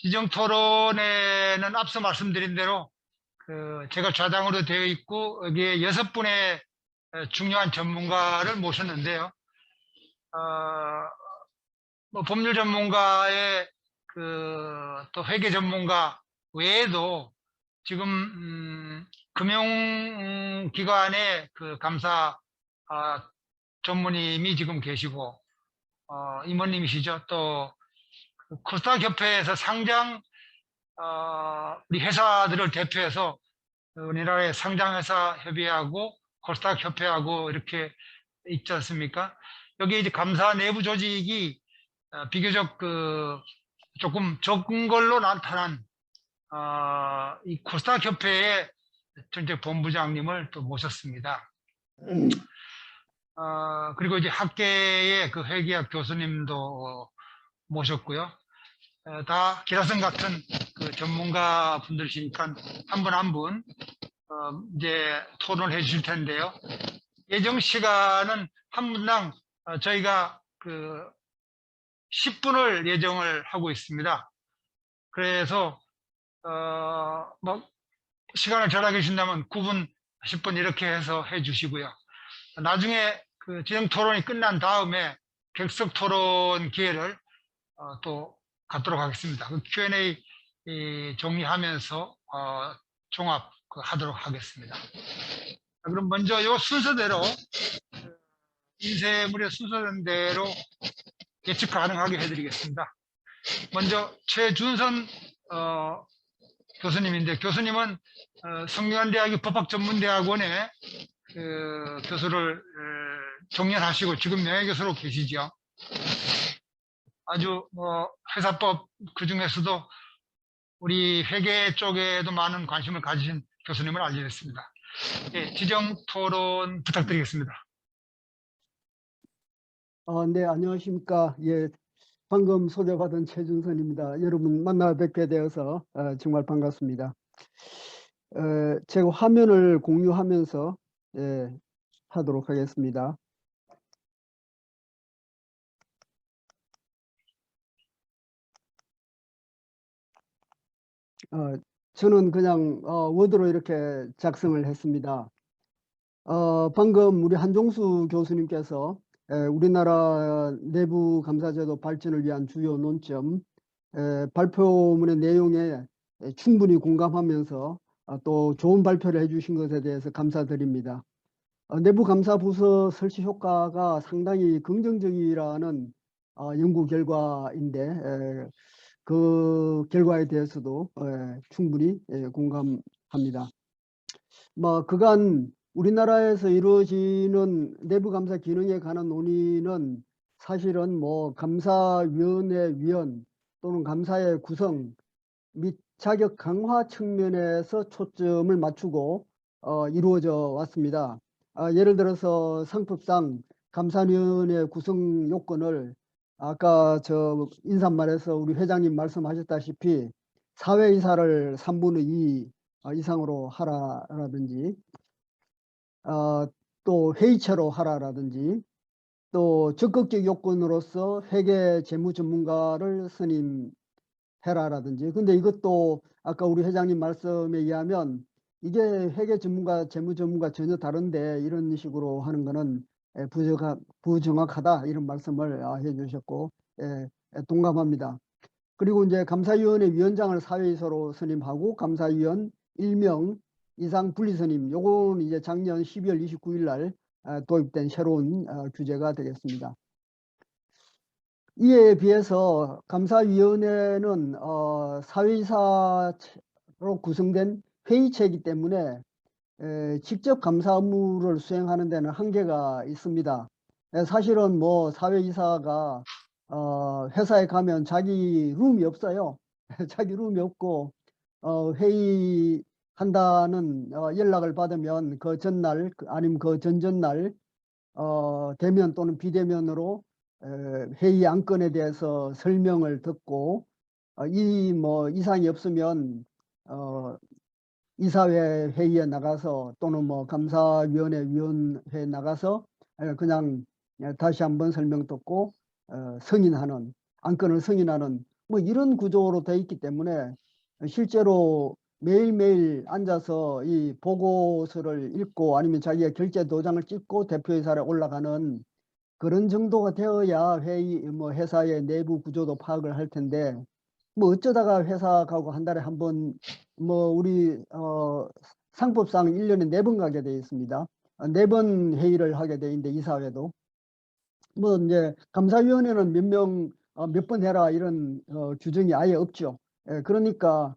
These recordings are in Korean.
지정 토론회는 앞서 말씀드린 대로 제가 좌장으로 되어 있고 여기에 6분의 중요한 전문가를 모셨는데요. 뭐 법률 전문가의 또 회계 전문가 외에도 지금 금융기관의 감사 전무님이 지금 계시고 임원님이시죠. 또 코스닥 협회에서 상장 우리 회사들을 대표해서 우리나라의 상장회사 협의회하고 코스닥 협회하고 이렇게 있지 않습니까? 여기 이제 감사 내부 조직이 비교적 조금 적은 걸로 나타난 이 코스닥 협회의 전체 본부장님을 또 모셨습니다. 그리고 이제 학계의 회계학 교수님도 모셨고요. 다 기라성 같은 전문가 분들이시니까 한 분 한 분 이제 토론을 해 주실 텐데요. 예정 시간은 한 분당 저희가 10분을 예정을 하고 있습니다. 그래서 뭐 시간을 절약해 주신다면 9분, 10분 이렇게 해서 해 주시고요. 나중에 지정 토론이 끝난 다음에 객석 토론 기회를 또 갖도록 하겠습니다. Q&A 정리하면서 종합 하도록 하겠습니다. 그럼 먼저 이 순서대로 인쇄물의 순서대로 예측 가능하게 해드리겠습니다. 먼저 최준선 교수님인데, 교수님은 성균관대학교 법학전문대학원에 교수를 정년하시고 지금 명예교수로 계시죠. 아주 회사법 그중에서도 우리 회계 쪽에도 많은 관심을 가지신 교수님을 알게 됐습니다. 예, 지정 토론 부탁드리겠습니다. 네, 안녕하십니까. 예, 방금 소개받은 최준선입니다. 여러분 만나 뵙게 되어서 정말 반갑습니다. 제가 화면을 공유하면서 하도록 하겠습니다. 저는 그냥 워드로 이렇게 작성을 했습니다. 방금 우리 한종수 교수님께서 우리나라 내부 감사제도 발전을 위한 주요 논점 발표문의 내용에 충분히 공감하면서 또 좋은 발표를 해주신 것에 대해서 감사드립니다. 내부 감사 부서 설치 효과가 상당히 긍정적이라는 연구 결과인데 그 결과에 대해서도 충분히 공감합니다. 뭐 그간 우리나라에서 이루어지는 내부 감사 기능에 관한 논의는 사실은 뭐 감사위원회 위원 또는 감사의 구성 및 자격 강화 측면에서 초점을 맞추고 이루어져 왔습니다. 예를 들어서 상법상 감사위원회 구성 요건을 아까 저 인사말에서 우리 회장님 말씀하셨다시피 사회이사를 3분의 2 이상으로 하라라든지 또 회의체로 하라라든지 또 적극적 요건으로서 회계 재무 전문가를 선임해라라든지 근데 이것도 아까 우리 회장님 말씀에 의하면 이게 회계 전문가 재무 전문가 전혀 다른데 이런 식으로 하는 거는 부정확하다 이런 말씀을 해주셨고 동감합니다. 그리고 이제 감사위원회 위원장을 사회이사로 선임하고 감사위원 1명 이상 분리선임 요거는 이제 작년 12월 29일 날 도입된 새로운 규제가 되겠습니다. 이에 비해서 감사위원회는 사회이사로 구성된 회의체이기 때문에 직접 감사 업무를 수행하는 데는 한계가 있습니다. 사실은 뭐 사회이사가 회사에 가면 자기 룸이 없어요. 자기 룸이 없고 회의한다는 연락을 받으면 그 전날 아니면 그 전전날 대면 또는 비대면으로 회의 안건에 대해서 설명을 듣고 이 뭐 이상이 없으면 이사회 회의에 나가서 또는 뭐 감사위원회 위원회에 나가서 그냥 다시 한번 설명 듣고 승인하는 안건을 승인하는 뭐 이런 구조로 돼 있기 때문에 실제로 매일매일 앉아서 이 보고서를 읽고 아니면 자기가 결제 도장을 찍고 대표이사에 올라가는 그런 정도가 되어야 회사의 내부 구조도 파악을 할 텐데, 뭐 어쩌다가 회사 가고 한 달에 한 번, 뭐 우리 상법상 1년에 4번 가게 돼 있습니다. 4번 회의를 하게 돼 있는데, 이사회도 뭐 이제 감사위원회는 몇 번 해라 이런 규정이 아예 없죠. 그러니까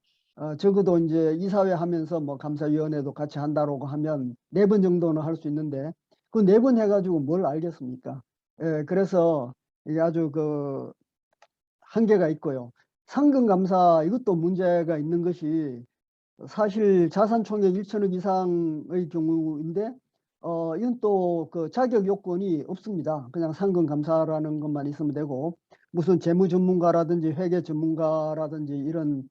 적어도 이제 이사회 하면서 뭐 감사위원회도 같이 한다고 하면 4번 정도는 할 수 있는데, 그 4번 해가지고 뭘 알겠습니까? 그래서 이게 아주 그 한계가 있고요. 상근감사 이것도 문제가 있는 것이, 사실 자산 총액 1천억 이상의 경우인데 이건 또 그 자격 요건이 없습니다. 그냥 상근 감사라는 것만 있으면 되고, 무슨 재무 전문가라든지 회계 전문가라든지 이런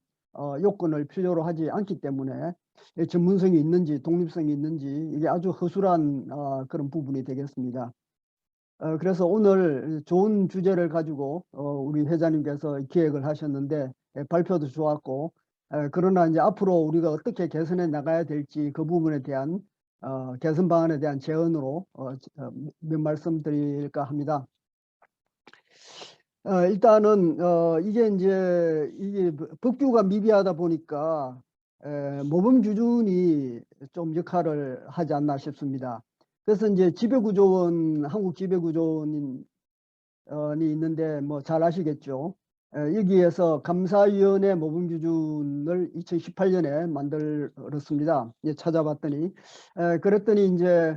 요건을 필요로 하지 않기 때문에 전문성이 있는지 독립성이 있는지 이게 아주 허술한 그런 부분이 되겠습니다. 그래서 오늘 좋은 주제를 가지고 우리 회장님께서 기획을 하셨는데, 발표도 좋았고, 그러나 이제 앞으로 우리가 어떻게 개선해 나가야 될지 그 부분에 대한 개선 방안에 대한 제언으로 몇 말씀 드릴까 합니다. 일단은 이게 법규가 미비하다 보니까 모범 규준이 좀 역할을 하지 않나 싶습니다. 그래서 이제 지배구조원, 한국 지배구조원이 있는데 뭐 잘 아시겠죠. 여기에서 감사위원회 모범 규준을 2018년에 만들었습니다. 찾아봤더니 그랬더니 이제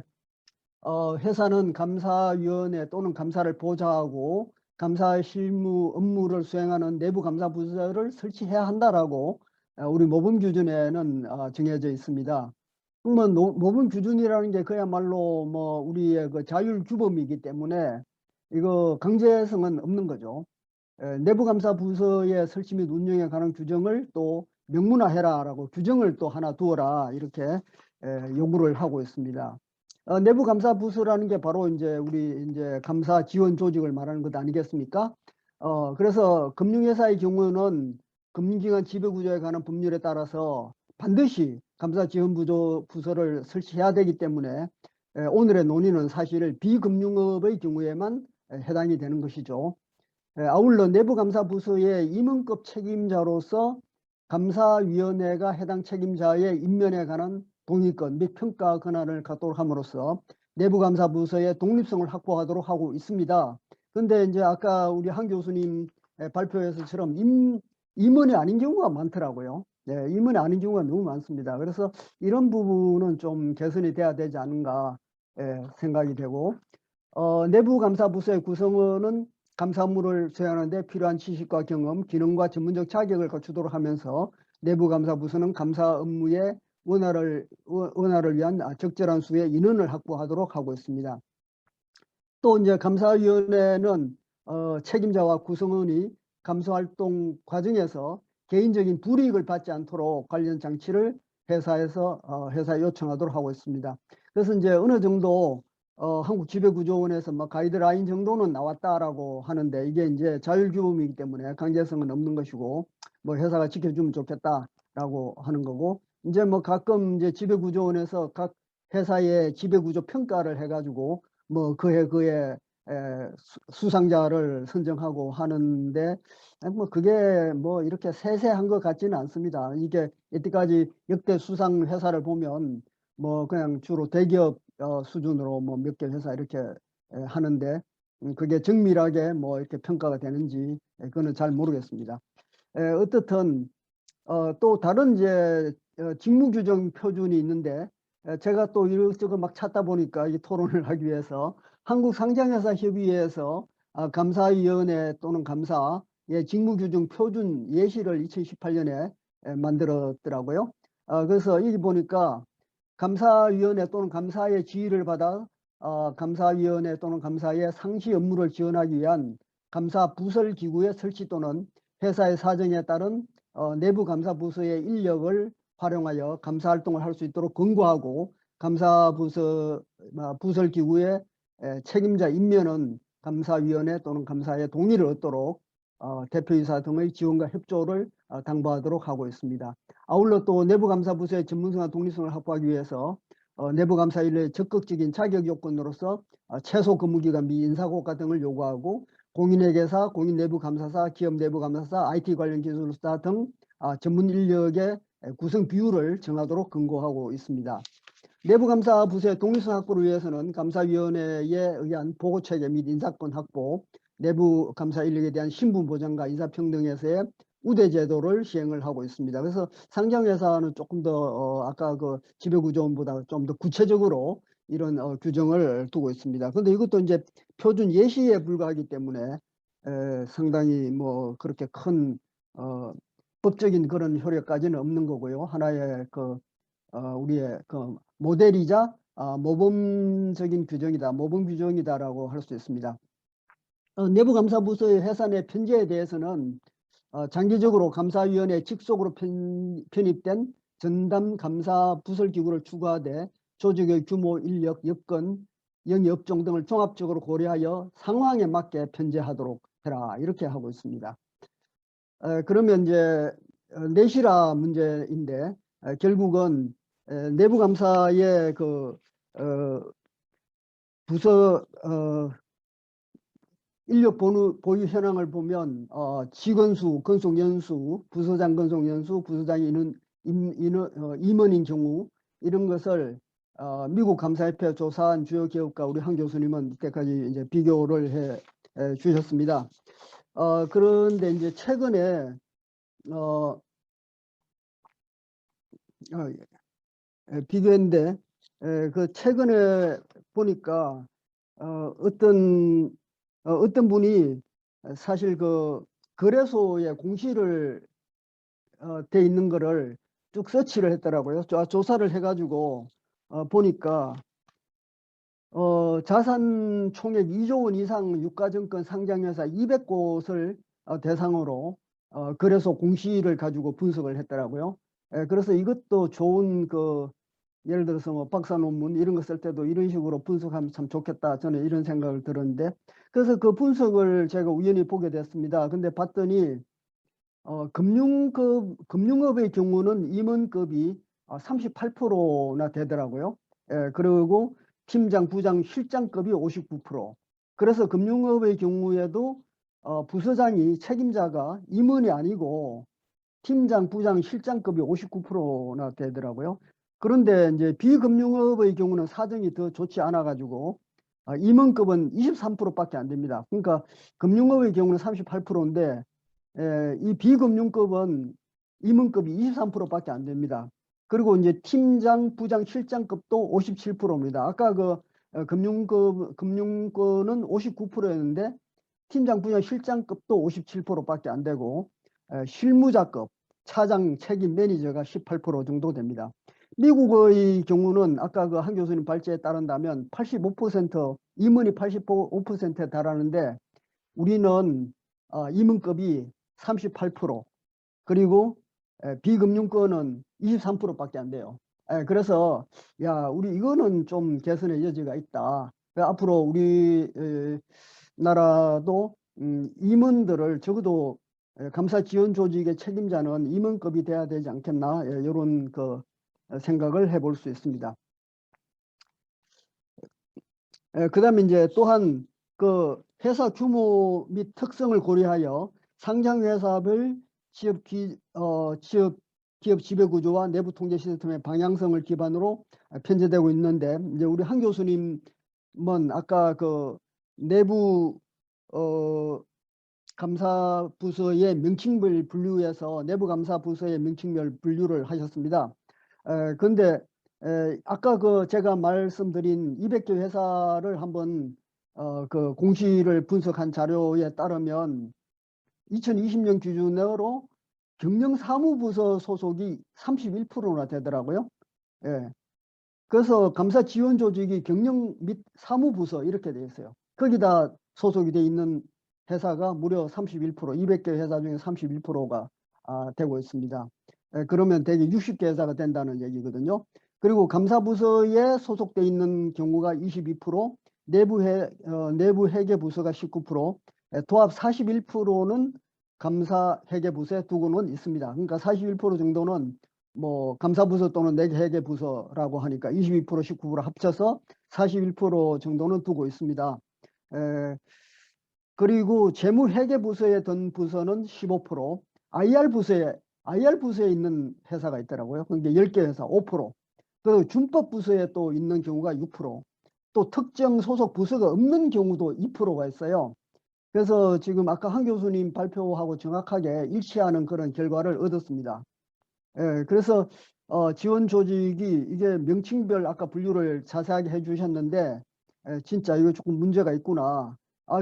회사는 감사위원회 또는 감사를 보좌하고 감사 실무 업무를 수행하는 내부 감사 부서를 설치해야 한다라고 우리 모범 규준에는 정해져 있습니다. 그러면 모범 규준이라는 게 그야말로 뭐 우리의 그 자율 규범이기 때문에 이거 강제성은 없는 거죠. 내부 감사 부서의 설치 및 운영에 관한 규정을 또 명문화해라라고 규정을 또 하나 두어라 이렇게 요구를 하고 있습니다. 내부 감사 부서라는 게 바로 우리 감사 지원 조직을 말하는 것 아니겠습니까? 그래서 금융회사의 경우는 금융기관 지배구조에 관한 법률에 따라서 반드시 감사 지원 부서를 설치해야 되기 때문에 오늘의 논의는 사실 비금융업의 경우에만 해당이 되는 것이죠. 아울러 내부감사부서의 임원급 책임자로서 감사위원회가 해당 책임자의 임면에 관한 동의권 및 평가 권한을 갖도록 함으로써 내부감사부서의 독립성을 확보하도록 하고 있습니다. 그런데 이제 아까 우리 한 교수님 발표에서처럼 임원이 아닌 경우가 많더라고요. 네, 임원이 아닌 경우가 너무 많습니다. 그래서 이런 부분은 좀 개선이 돼야 되지 않은가 생각이 되고, 내부감사부서의 구성원은 감사 업무를 수행하는 데 필요한 지식과 경험, 기능과 전문적 자격을 갖추도록 하면서 내부감사부서는 감사 업무의 원활을 위한 적절한 수의 인원을 확보하도록 하고 있습니다. 또 이제 감사위원회는 책임자와 구성원이 감사활동 과정에서 개인적인 불이익을 받지 않도록 관련 장치를 회사에 요청하도록 하고 있습니다. 그래서 이제 어느 정도 한국지배구조원에서 뭐 가이드라인 정도는 나왔다라고 하는데, 이게 이제 자율규범이기 때문에 강제성은 없는 것이고, 뭐 회사가 지켜주면 좋겠다라고 하는 거고, 이제 뭐 가끔 이제 지배구조원에서 각 회사의 지배구조 평가를 해가지고 뭐 그해 수상자를 선정하고 하는데, 뭐 그게 뭐 이렇게 세세한 것 같지는 않습니다. 이게 여태까지 역대 수상 회사를 보면 뭐 그냥 주로 대기업 수준으로 뭐 몇 개 회사 이렇게 하는데, 그게 정밀하게 뭐 이렇게 평가가 되는지 그거는 잘 모르겠습니다. 어떻든 또 다른 이제 직무규정 표준이 있는데, 제가 또 이것저것 막 찾다 보니까 이 토론을 하기 위해서 한국상장회사 협의회에서 감사위원회 또는 감사의 직무규정 표준 예시를 2018년에 만들었더라고요. 그래서 여기 보니까 감사위원회 또는 감사의 지휘를 받아 감사위원회 또는 감사의 상시 업무를 지원하기 위한 감사 부설 기구의 설치 또는 회사의 사정에 따른 내부 감사 부서의 인력을 활용하여 감사 활동을 할 수 있도록 권고하고, 감사 부설 기구의 책임자 임면은 감사위원회 또는 감사의 동의를 얻도록 대표이사 등의 지원과 협조를 당부하도록 하고 있습니다. 아울러 또 내부감사부서의 전문성과 독립성을 확보하기 위해서 내부감사 일의 적극적인 자격 요건으로서 최소 근무기간 및 인사고과 등을 요구하고 공인회계사, 공인내부감사사, 기업내부감사사, IT 관련 기술사 등 전문 인력의 구성 비율을 정하도록 권고하고 있습니다. 내부감사 부서의 독립성 확보를 위해서는 감사위원회에 의한 보고체계 및 인사권 확보, 내부감사 인력에 대한 신분 보장과 인사평등에서의 우대 제도를 시행을 하고 있습니다. 그래서 상장회사는 조금 더 아까 그 지배구조원보다 좀 더 구체적으로 이런 규정을 두고 있습니다. 그런데 이것도 이제 표준 예시에 불과하기 때문에 상당히 뭐 그렇게 큰 법적인 그런 효력까지는 없는 거고요. 하나의 우리의 모델이자 모범적인 규정이다, 모범 규정이다라고 할 수 있습니다. 내부감사부서의 회사 내 편제에 대해서는 장기적으로 감사위원회 직속으로 편입된 전담 감사 부설기구를 추가하되 조직의 규모, 인력, 여건, 영업종 등을 종합적으로 고려하여 상황에 맞게 편제하도록 해라 이렇게 하고 있습니다. 그러면 이제 내실화 문제인데 결국은 내부감사의 부서 인력 보유 현황을 보면 직원수, 건속연수, 부서장 건속연수, 부서장 임원인 경우 이런 것을 미국 감사협회 조사한 주요 기업과 우리 한 교수님은 이때까지 이제 비교를 해 주셨습니다. 그런데 이제 최근에 비교했는데 그 최근에 보니까 어떤 분이 사실 그 거래소에 공시를 돼 있는 거를 쭉 서치를 했더라고요. 조사를 해가지고 보니까 자산 총액 2조 원 이상 유가증권 상장회사 200곳을 대상으로 거래소 공시를 가지고 분석을 했더라고요. 그래서 이것도 좋은 예를 들어서 뭐 박사 논문 이런 거 쓸 때도 이런 식으로 분석하면 참 좋겠다. 저는 이런 생각을 들었는데 그래서 그 분석을 제가 우연히 보게 됐습니다. 근데 봤더니 금융업의 경우는 임원급이 38%나 되더라고요. 그리고 팀장, 부장, 실장급이 59%. 그래서 금융업의 경우에도 부서장이 책임자가 임원이 아니고 팀장, 부장, 실장급이 59%나 되더라고요. 그런데 이제 비금융업의 경우는 사정이 더 좋지 않아 가지고 임원급은 23%밖에 안 됩니다. 그러니까 금융업의 경우는 38%인데 이 비금융급은 임원급이 23%밖에 안 됩니다. 그리고 이제 팀장, 부장, 실장급도 57%입니다. 아까 금융권은 59%였는데 팀장, 부장, 실장급도 57%밖에 안 되고 실무자급, 차장, 책임, 매니저가 18% 정도 됩니다. 미국의 경우는 아까 그 한 교수님 발제에 따른다면 85% 임원이 85%에 달하는데 우리는 임원급이 38% 그리고 비금융권은 23%밖에 안 돼요. 그래서 우리 이거는 좀 개선의 여지가 있다. 앞으로 우리 나라도 임원들을 적어도 감사 지원 조직의 책임자는 임원급이 돼야 되지 않겠나 이런 생각을 해볼 수 있습니다. 그다음에 이제 또한 회사 규모 및 특성을 고려하여 상장회사별 기업 지배구조와 내부 통제 시스템의 방향성을 기반으로 편제되고 있는데 이제 우리 한 교수님은 아까 내부 감사부서의 명칭별 분류에서 내부 감사부서의 명칭별 분류를 하셨습니다. 그런데 아까 제가 말씀드린 200개 회사를 한번 공시를 분석한 자료에 따르면 2020년 기준으로 경영사무부서 소속이 31%나 되더라고요. 그래서 감사 지원 조직이 경영 및 사무부서 이렇게 돼 있어요. 거기다 소속이 돼 있는 회사가 무려 31%, 200개 회사 중에 31%가 되고 있습니다. 그러면 대개 60개 회사가 된다는 얘기거든요. 그리고 감사부서에 소속돼 있는 경우가 22%, 내부 회계부서가 19%, 도합 41%는 감사 회계부서에 두고는 있습니다. 그러니까 41% 정도는 뭐 감사부서 또는 내개 회계부서라고 하니까 22%, 19% 합쳐서 41% 정도는 두고 있습니다. 그리고 재무회계부서에 든 부서는 15%, IR부서에 있는 회사가 있더라고요. 그게 10개 회사 5%, 그 준법부서에 또 있는 경우가 6%, 또 특정 소속 부서가 없는 경우도 2%가 있어요. 그래서 지금 아까 한 교수님 발표하고 정확하게 일치하는 그런 결과를 얻었습니다. 그래서 지원 조직이 이게 명칭별 아까 분류를 자세하게 해주셨는데 진짜 이거 조금 문제가 있구나.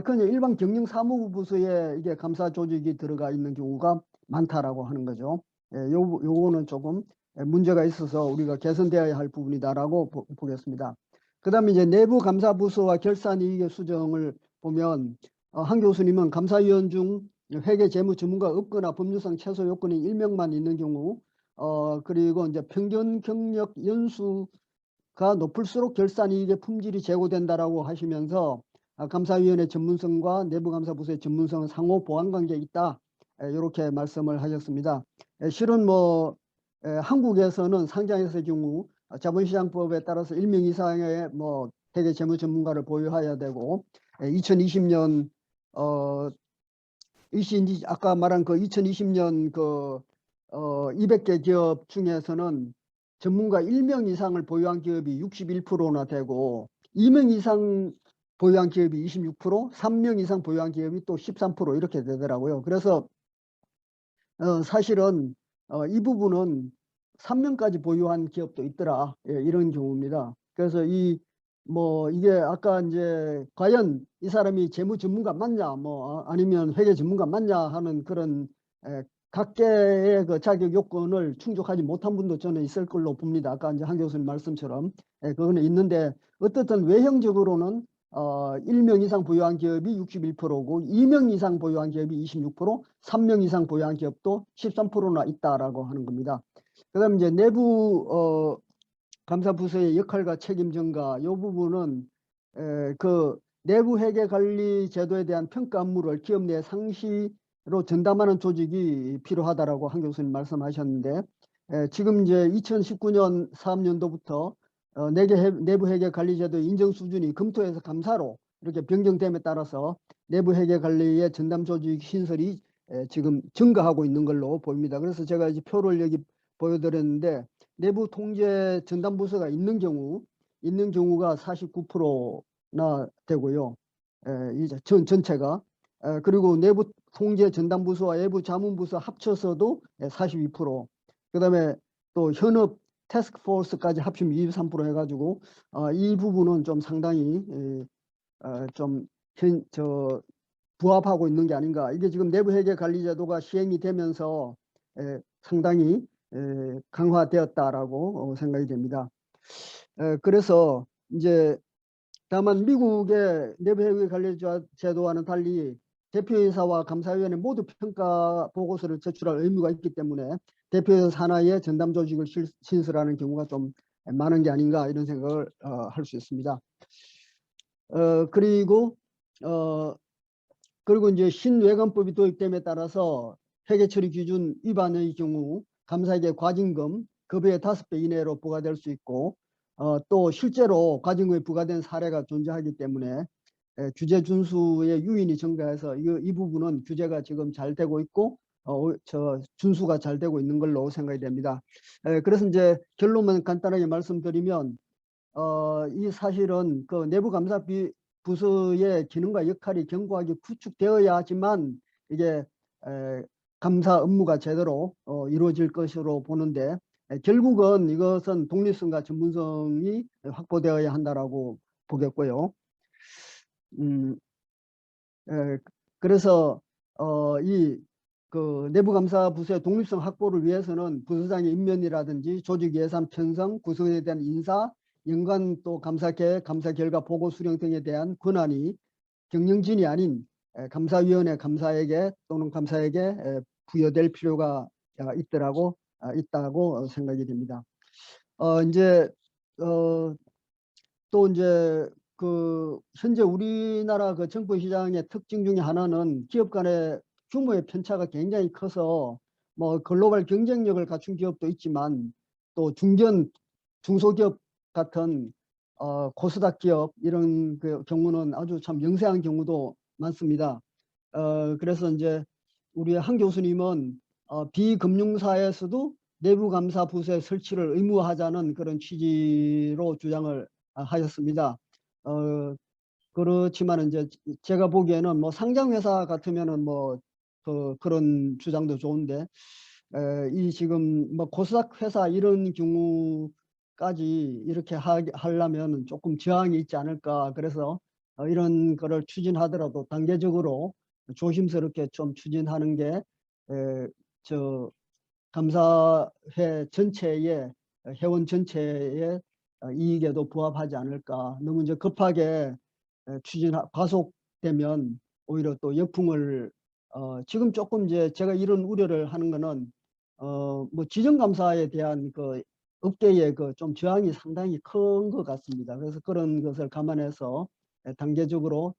그냥 일반 경영사무부 부서에 이게 감사 조직이 들어가 있는 경우가 많다라고 하는 거죠. 요거는 조금 문제가 있어서 우리가 개선되어야 할 부분이다라고 보겠습니다. 그다음에 이제 내부 감사 부서와 결산이익의 수정을 보면 한 교수님은 감사위원 중 회계 재무 전문가 없거나 법률상 최소 요건이 1명만 있는 경우 그리고 이제 평균 경력 연수가 높을수록 결산이익의 품질이 제고된다라고 하시면서 감사위원회 전문성과 내부감사부서의 전문성은 상호 보완 관계에 있다. 이렇게 말씀을 하셨습니다. 실은 뭐 한국에서는 상장했을 경우 자본시장법에 따라서 1명 이상의 뭐 회계 재무 전문가를 보유해야 되고 2020년 아까 말한 그 2020년 그 200개 기업 중에서는 전문가 1명 이상을 보유한 기업이 61%나 되고 2명 이상 보유한 기업이 26%, 3명 이상 보유한 기업이 또 13% 이렇게 되더라고요. 그래서 사실은 이 부분은 3명까지 보유한 기업도 있더라. 이런 경우입니다. 그래서 이게 아까 이제 과연 이 사람이 재무 전문가 맞냐, 아니면 회계 전문가 맞냐 하는 그런 각계의 그 자격 요건을 충족하지 못한 분도 저는 있을 걸로 봅니다. 아까 이제 한 교수님 말씀처럼 그거는 있는데 어떻든 외형적으로는 1명 이상 보유한 기업이 61%고 2명 이상 보유한 기업이 26%, 3명 이상 보유한 기업도 13%나 있다라고 하는 겁니다. 그다음 이제 내부 감사부서의 역할과 책임 전가 이 부분은 그 내부 회계 관리 제도에 대한 평가 업무를 기업 내 상시로 전담하는 조직이 필요하다라고 한 교수님 말씀하셨는데 지금 이제 2019년 사업년도부터 내부 회계 관리 제도 인정 수준이 검토해서 감사로 이렇게 변경됨에 따라서 내부 회계 관리의 전담 조직 신설이 지금 증가하고 있는 걸로 보입니다. 그래서 제가 이제 표를 여기 보여드렸는데 내부 통제 전담 부서가 있는 경우가 49%나 되고요. 이제 전체가 그리고 내부 통제 전담 부서와 외부 자문 부서 합쳐서도 42%. 그다음에 또 현업 태스크포스까지 합치면 23% 해가지고 이 부분은 좀 상당히 좀 부합하고 있는 게 아닌가. 이게 지금 내부 회계 관리 제도가 시행이 되면서 상당히 강화되었다라고 생각이 됩니다. 그래서 이제 다만 미국의 내부 회계 관리 제도와는 달리 대표이사와 감사위원회 모두 평가 보고서를 제출할 의무가 있기 때문에 대표이사 하나의 전담 조직을 신설하는 경우가 좀 많은 게 아닌가 이런 생각을 할 수 있습니다. 그리고 이제 신외관법이 도입됨에 따라서 회계 처리 기준 위반의 경우 감사에게 과징금 급여의 5배 이내로 부과될 수 있고 또 실제로 과징금이 부과된 사례가 존재하기 때문에 규제 준수의 유인이 증가해서 이 부분은 규제가 지금 잘 되고 있고 준수가 잘 되고 있는 걸로 생각이 됩니다. 그래서 이제 결론만 간단하게 말씀드리면 이 사실은 그 내부감사 부서의 기능과 역할이 견고하게 구축되어야 하지만 이게 감사 업무가 제대로 이루어질 것으로 보는데 결국은 이것은 독립성과 전문성이 확보되어야 한다라고 보겠고요. 그래서 그 내부감사 부서의 독립성 확보를 위해서는 부서장의 임명이라든지 조직 예산 편성, 구성에 대한 인사, 연간 또 감사 계획, 감사 결과 보고 수령 등에 대한 권한이 경영진이 아닌 감사위원회 감사에게 또는 감사에게 부여될 필요가 있다고 생각이 됩니다. 이제 또 이제 그 현재 우리나라 그 정부 시장의 특징 중에 하나는 기업 간의 규모의 편차가 굉장히 커서 뭐 글로벌 경쟁력을 갖춘 기업도 있지만 또 중소기업 같은 코스닥 기업 이런 그 경우는 아주 참 영세한 경우도 많습니다. 그래서 이제 우리 한 교수님은 비금융사에서도 내부 감사 부서의 설치를 의무화하자는 그런 취지로 주장을 하셨습니다. 그렇지만 이제 제가 보기에는 뭐 상장 회사 같으면은 뭐 그런 주장도 좋은데 이 지금 뭐 코스닥 회사 이런 경우까지 이렇게 하려면 조금 저항이 있지 않을까. 그래서 이런 거를 추진하더라도 단계적으로 조심스럽게 좀 추진하는 게 저 감사회 전체의 회원 전체의 이익에도 부합하지 않을까. 너무 이제 급하게 과속되면 오히려 또 역풍을 지금 조금 이제 제가 이런 우려를 하는 거는 뭐 지정감사에 대한 그 업계의 그 좀 저항이 상당히 큰 것 같습니다. 그래서 그런 것을 감안해서 단계적으로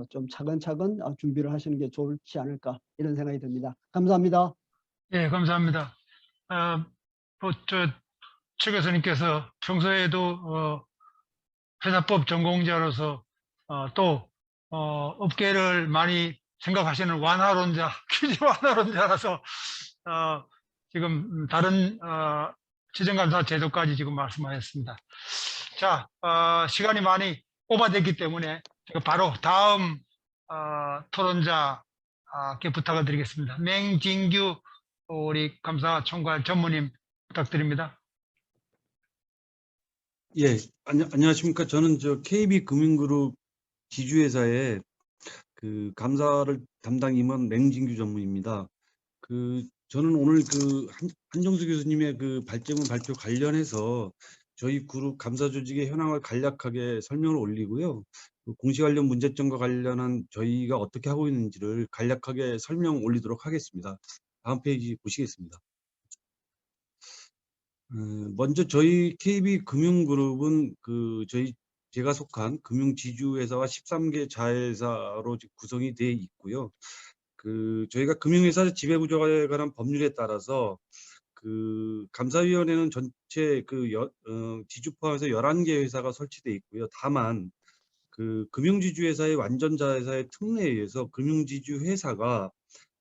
좀 차근차근 준비를 하시는 게 좋지 않을까 이런 생각이 듭니다. 감사합니다. 예, 감사합니다. 최 교수님께서 평소에도 회사법 전공자로서 또 업계를 많이 생각하시는 완화론자, 규제 완화론자라서 지금 다른 지정감사 제도까지 지금 말씀하셨습니다. 자, 시간이 많이 오버됐기 때문에 제가 바로 다음 토론자께 부탁을 드리겠습니다. 맹진규 우리 감사 총괄 전무님 부탁드립니다. 예, 안녕하십니까. 저는 KB금융그룹 지주회사의 그 감사를 담당 임원 맹진규 전무입니다. 저는 오늘 한정수 교수님의 발제문 발표 관련해서 저희 그룹 감사 조직의 현황을 간략하게 설명을 올리고요. 공시 관련 문제점과 관련한 저희가 어떻게 하고 있는지를 간략하게 설명 올리도록 하겠습니다. 다음 페이지 보시겠습니다. 먼저 저희 KB금융그룹은 제가 속한 금융지주회사와 13개 자회사로 구성이 되어 있고요. 저희가 금융회사 지배구조에 관한 법률에 따라서 감사위원회는 전체 지주 포함해서 11개 회사가 설치되어 있고요. 다만 금융지주회사의 완전자회사의 특례에 의해서 금융지주회사가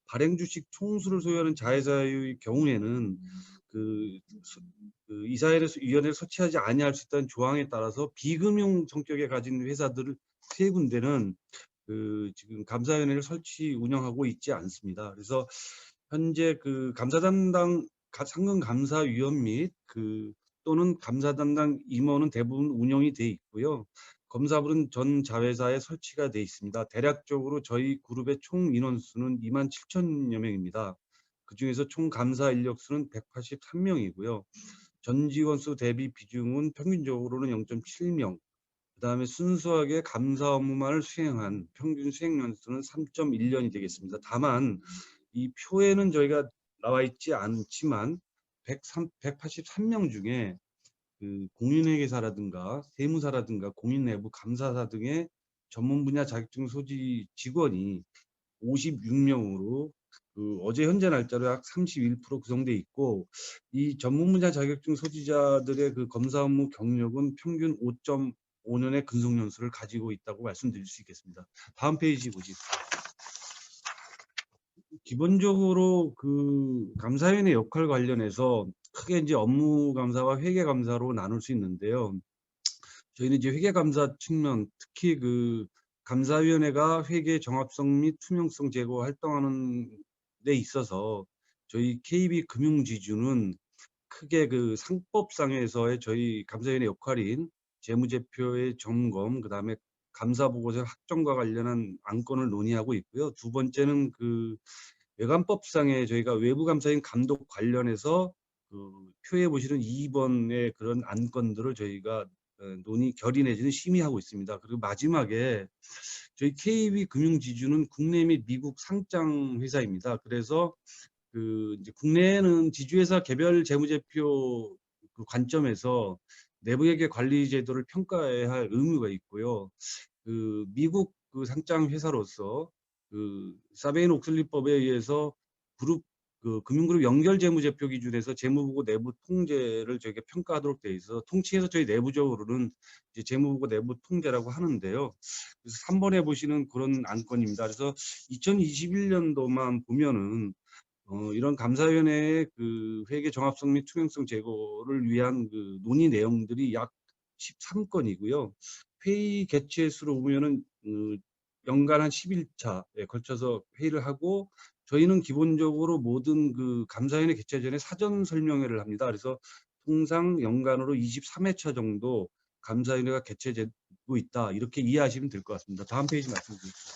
발행주식 총수를 소유하는 자회사의 경우에는 이사회를 설치하지 아니할 수 있다는 조항에 따라서 비금융 성격에 가진 회사들 3군데는 지금 감사위원회를 설치 운영하고 있지 않습니다. 그래서 현재 감사 담당 상근 감사위원 및 또는 감사 담당 임원은 대부분 운영이 돼 있고요. 검사부는 전 자회사에 설치가 돼 있습니다. 대략적으로 저희 그룹의 총 인원수는 27,000여 명입니다. 그중에서 총 감사 인력수는 183명이고요. 전 직원수 대비 비중은 평균적으로는 0.7명, 그 다음에 순수하게 감사 업무만을 수행한 평균 수행 연수는 3.1년이 되겠습니다. 다만 이 표에는 저희가 나와 있지 않지만 183명 중에 공인회계사라든가 세무사라든가 공인 내부 감사사 등의 전문 분야 자격증 소지 직원이 56명으로 어제 현재 날짜로 약 31% 구성돼 있고, 이 전문 분야 자격증 소지자들의 검사 업무 경력은 평균 5.5년의 근속 연수를 가지고 있다고 말씀드릴 수 있겠습니다. 다음 페이지 보시죠. 기본적으로 감사위원회 역할 관련해서 크게 이제 업무 감사와 회계 감사로 나눌 수 있는데요. 저희는 이제 회계 감사 측면, 특히 감사위원회가 회계 정합성 및 투명성 제고 활동하는 데 있어서 저희 KB금융지주는 크게 상법상에서의 저희 감사위원회 역할인 재무제표의 점검, 그 다음에 감사보고서 확정과 관련한 안건을 논의하고 있고요. 두 번째는 외관법상에 저희가 외부감사인 감독 관련해서 표에 보시는 2번의 그런 안건들을 저희가 결의 내지는 심의하고 있습니다. 그리고 마지막에 저희 KB금융지주는 국내 및 미국 상장 회사입니다. 그래서 이제 국내에는 지주회사 개별 재무제표 관점에서 내부회계 관리 제도를 평가해야 할 의무가 있고요. 미국 상장 회사로서 그 사베인-옥슬리법에 의해서 금융그룹 연결재무제표 기준에서 재무보고 내부 통제를 저희가 평가하도록 돼 있어서 통칭해서 저희 내부적으로는 이제 재무보고 내부 통제라고 하는데요. 그래서 3번에 보시는 그런 안건입니다. 그래서 2021년도만 보면은 이런 감사위원회의 그 회계 정합성 및 투명성 제고를 위한 그 논의 내용들이 약 13건이고요. 회의 개최 수로 보면은 연간 한 11차에 걸쳐서 회의를 하고, 저희는 기본적으로 모든 그 감사위원회 개최 전에 사전 설명회를 합니다. 그래서 통상 연간으로 23회차 정도 감사위원회가 개최되고 있다, 이렇게 이해하시면 될 것 같습니다. 다음 페이지 말씀드리겠습니다.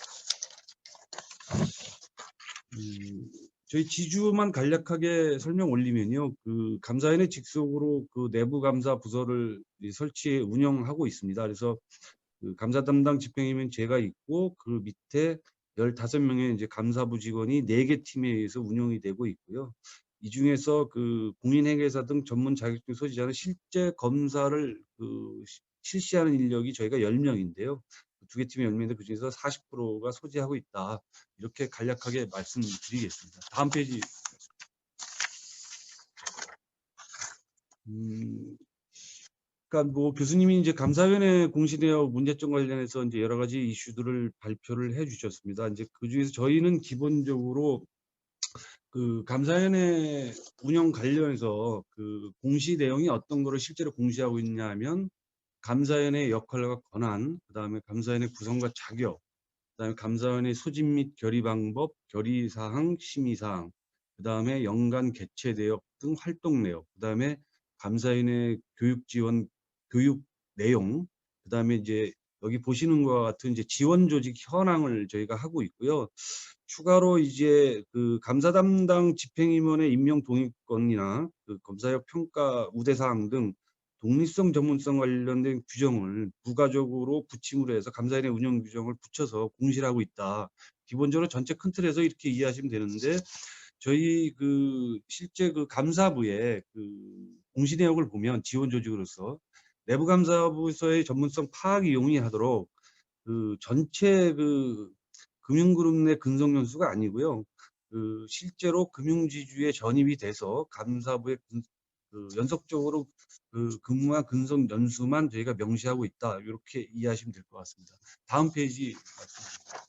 저희 지주만 간략하게 설명 올리면요, 그 감사위원회 직속으로 그 내부 감사 부서를 설치해 운영하고 있습니다. 그래서 그 감사 담당 집행위원 제가 있고, 그 밑에 15명의 이제 감사부 직원이 4개 팀에 의해서 운영이 되고 있고요. 이 중에서 그 공인회계사 등 전문 자격증 소지자는 실제 검사를 실시하는 인력이 저희가 10명인데요. 2개 팀에 10명인데 그중에서 40%가 소지하고 있다, 이렇게 간략하게 말씀드리겠습니다. 다음 페이지. 그러니까 뭐 교수님이 이제 감사위원회 공시내역 문제점 관련해서 이제 여러 가지 이슈들을 발표를 해주셨습니다. 이제 그 중에서 저희는 기본적으로 그 감사위원회 운영 관련해서 그 공시 내용이 어떤 거를 실제로 공시하고 있냐 하면, 감사위원회의 역할과 권한, 그다음에 감사위원회 구성과 자격, 그다음에 감사위원회 소집 및 결의 방법, 결의 사항, 심의 사항, 그다음에 연간 개최 내역 등 활동 내역, 그다음에 감사위원회 교육 지원, 교육 내용, 그다음에 이제 여기 보시는 것과 같은 이제 지원 조직 현황을 저희가 하고 있고요. 추가로 이제 그 감사 담당 집행위원회 임명 동의권이나 그 검사역 평가 우대 사항 등 독립성, 전문성 관련된 규정을 부가적으로 붙임으로 해서 감사위원회 운영 규정을 붙여서 공시를 하고 있다. 기본적으로 전체 큰 틀에서 이렇게 이해하시면 되는데, 저희 그 실제 그 감사부의 그 공시 내역을 보면 지원 조직으로서 내부 감사부에서의 전문성 파악이 용이하도록 그 전체 그 금융그룹 내 근속 연수가 아니고요. 그 실제로 금융지주에 전입이 돼서 감사부에 그 연속적으로 그 근무와 근속 연수만 저희가 명시하고 있다, 이렇게 이해하시면 될 것 같습니다. 다음 페이지 말씀드립니다.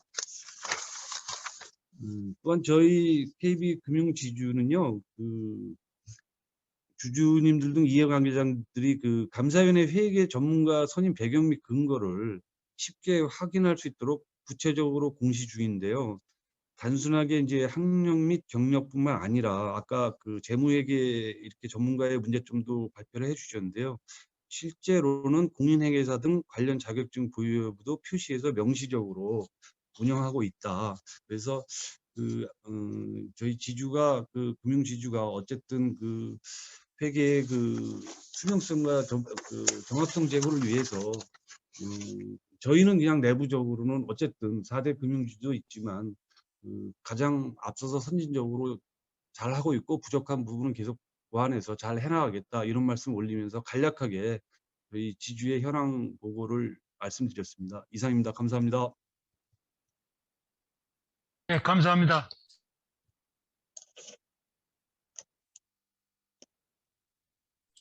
또한 저희 KB금융지주는요, 그 주주님들 등 이해관계자들이 그 감사위원회 회계 전문가 선임 배경 및 근거를 쉽게 확인할 수 있도록 구체적으로 공시 중인데요. 단순하게 이제 학력 및 경력뿐만 아니라 아까 그 재무회계 이렇게 전문가의 문제점도 발표를 해주셨는데요. 실제로는 공인회계사 등 관련 자격증 보유 여부도 표시해서 명시적으로 운영하고 있다. 그래서 그 저희 지주가 그 금융지주가 어쨌든 그 회계의 그 투명성과 정확성 제고를 위해서 저희는 그냥 내부적으로는 어쨌든 4대 금융지주도 있지만 가장 앞서서 선진적으로 잘 하고 있고, 부족한 부분은 계속 보완해서 잘 해나가겠다, 이런 말씀 올리면서 간략하게 저희 지주의 현황 보고를 말씀드렸습니다. 이상입니다. 감사합니다. 네, 감사합니다.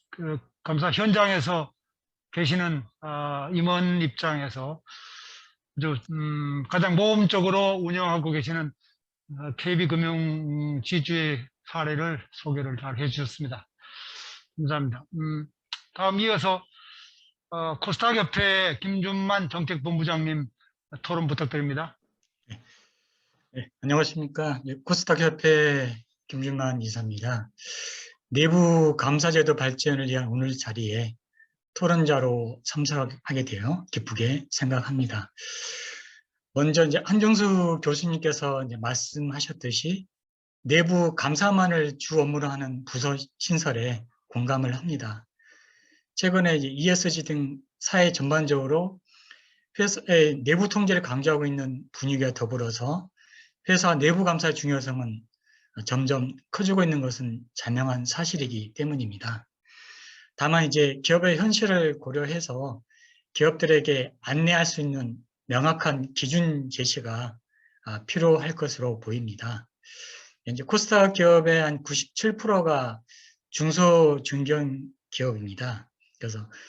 그 감사 현장에서 계시는 임원 입장에서 아주 가장 모범적으로 운영하고 계시는 KB금융 지주의 사례를 소개를 잘 해주셨습니다. 감사합니다. 다음 이어서 코스닥협회 김준만 정책본부장님 토론 부탁드립니다. 네, 안녕하십니까. 코스닥협회 김준만 이사입니다. 내부 감사제도 발전을 위한 오늘 자리에 토론자로 참석하게 되어 기쁘게 생각합니다. 먼저 이제 한정수 교수님께서 이제 말씀하셨듯이 내부 감사만을 주 업무로 하는 부서 신설에 공감을 합니다. 최근에 이제 ESG 등 사회 전반적으로 회사의 내부 통제를 강조하고 있는 분위기와 더불어서 회사 내부 감사의 중요성은 점점 커지고 있는 것은 자명한 사실이기 때문입니다. 다만 이제 기업의 현실을 고려해서 기업들에게 안내할 수 있는 명확한 기준 제시가 필요할 것으로 보입니다. 현재 코스닥 기업의 한 97%가 중소 중견 기업입니다.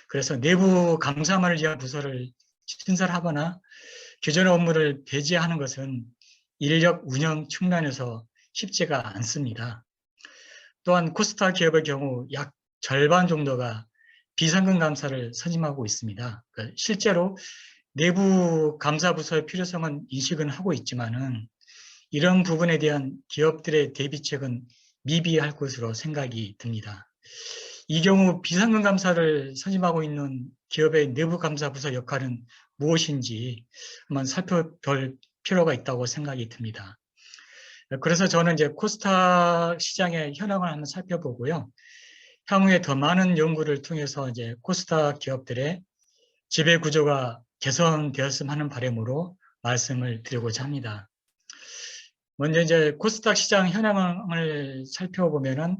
그래서 내부 감사만을 위한 부서를 신설하거나 기존의 업무를 배제하는 것은 인력 운영 측면에서 쉽지가 않습니다. 또한 코스닥 기업의 경우 약 절반 정도가 비상금 감사를 선임하고 있습니다. 실제로 내부 감사 부서의 필요성은 인식은 하고 있지만은 이런 부분에 대한 기업들의 대비책은 미비할 것으로 생각이 듭니다. 이 경우 비상금 감사를 선임하고 있는 기업의 내부 감사 부서 역할은 무엇인지 한번 살펴볼 필요가 있다고 생각이 듭니다. 그래서 저는 이제 코스닥 시장의 현황을 한번 살펴보고요. 향후에 더 많은 연구를 통해서 이제 코스닥 기업들의 지배 구조가 개선되었으면 하는 바람으로 말씀을 드리고자 합니다. 먼저 이제 코스닥 시장 현황을 살펴보면은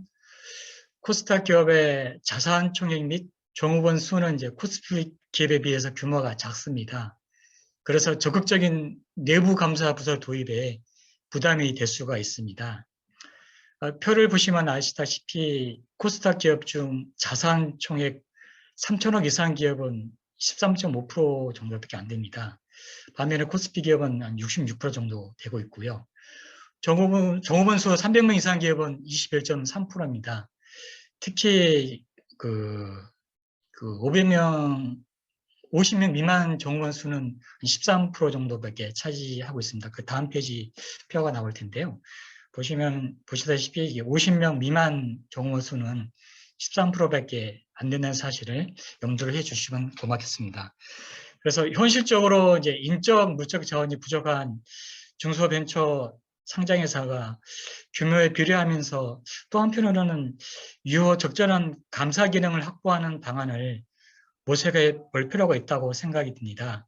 코스닥 기업의 자산 총액 및 종업원 수는 이제 코스피 기업에 비해서 규모가 작습니다. 그래서 적극적인 내부 감사 부서 도입에 부담이 될 수가 있습니다. 표를 보시면 아시다시피 코스닥 기업 중 자산 총액 3천억 이상 기업은 13.5% 정도밖에 안 됩니다. 반면에 코스피 기업은 한 66% 정도 되고 있고요. 종업원 수 300명 이상 기업은 21.3%입니다. 특히 500명, 50명 미만 종업원 수는 13% 정도밖에 차지하고 있습니다. 그 다음 페이지 표가 나올 텐데요. 보시다시피 50명 미만 종업원 수는 13%밖에 안 된다는 사실을 염두를 해 주시면 고맙겠습니다. 그래서 현실적으로 이제 인적, 물적 자원이 부족한 중소벤처 상장회사가 규모에 비례하면서 또 한편으로는 유효 적절한 감사 기능을 확보하는 방안을 모색해 볼 필요가 있다고 생각이 듭니다.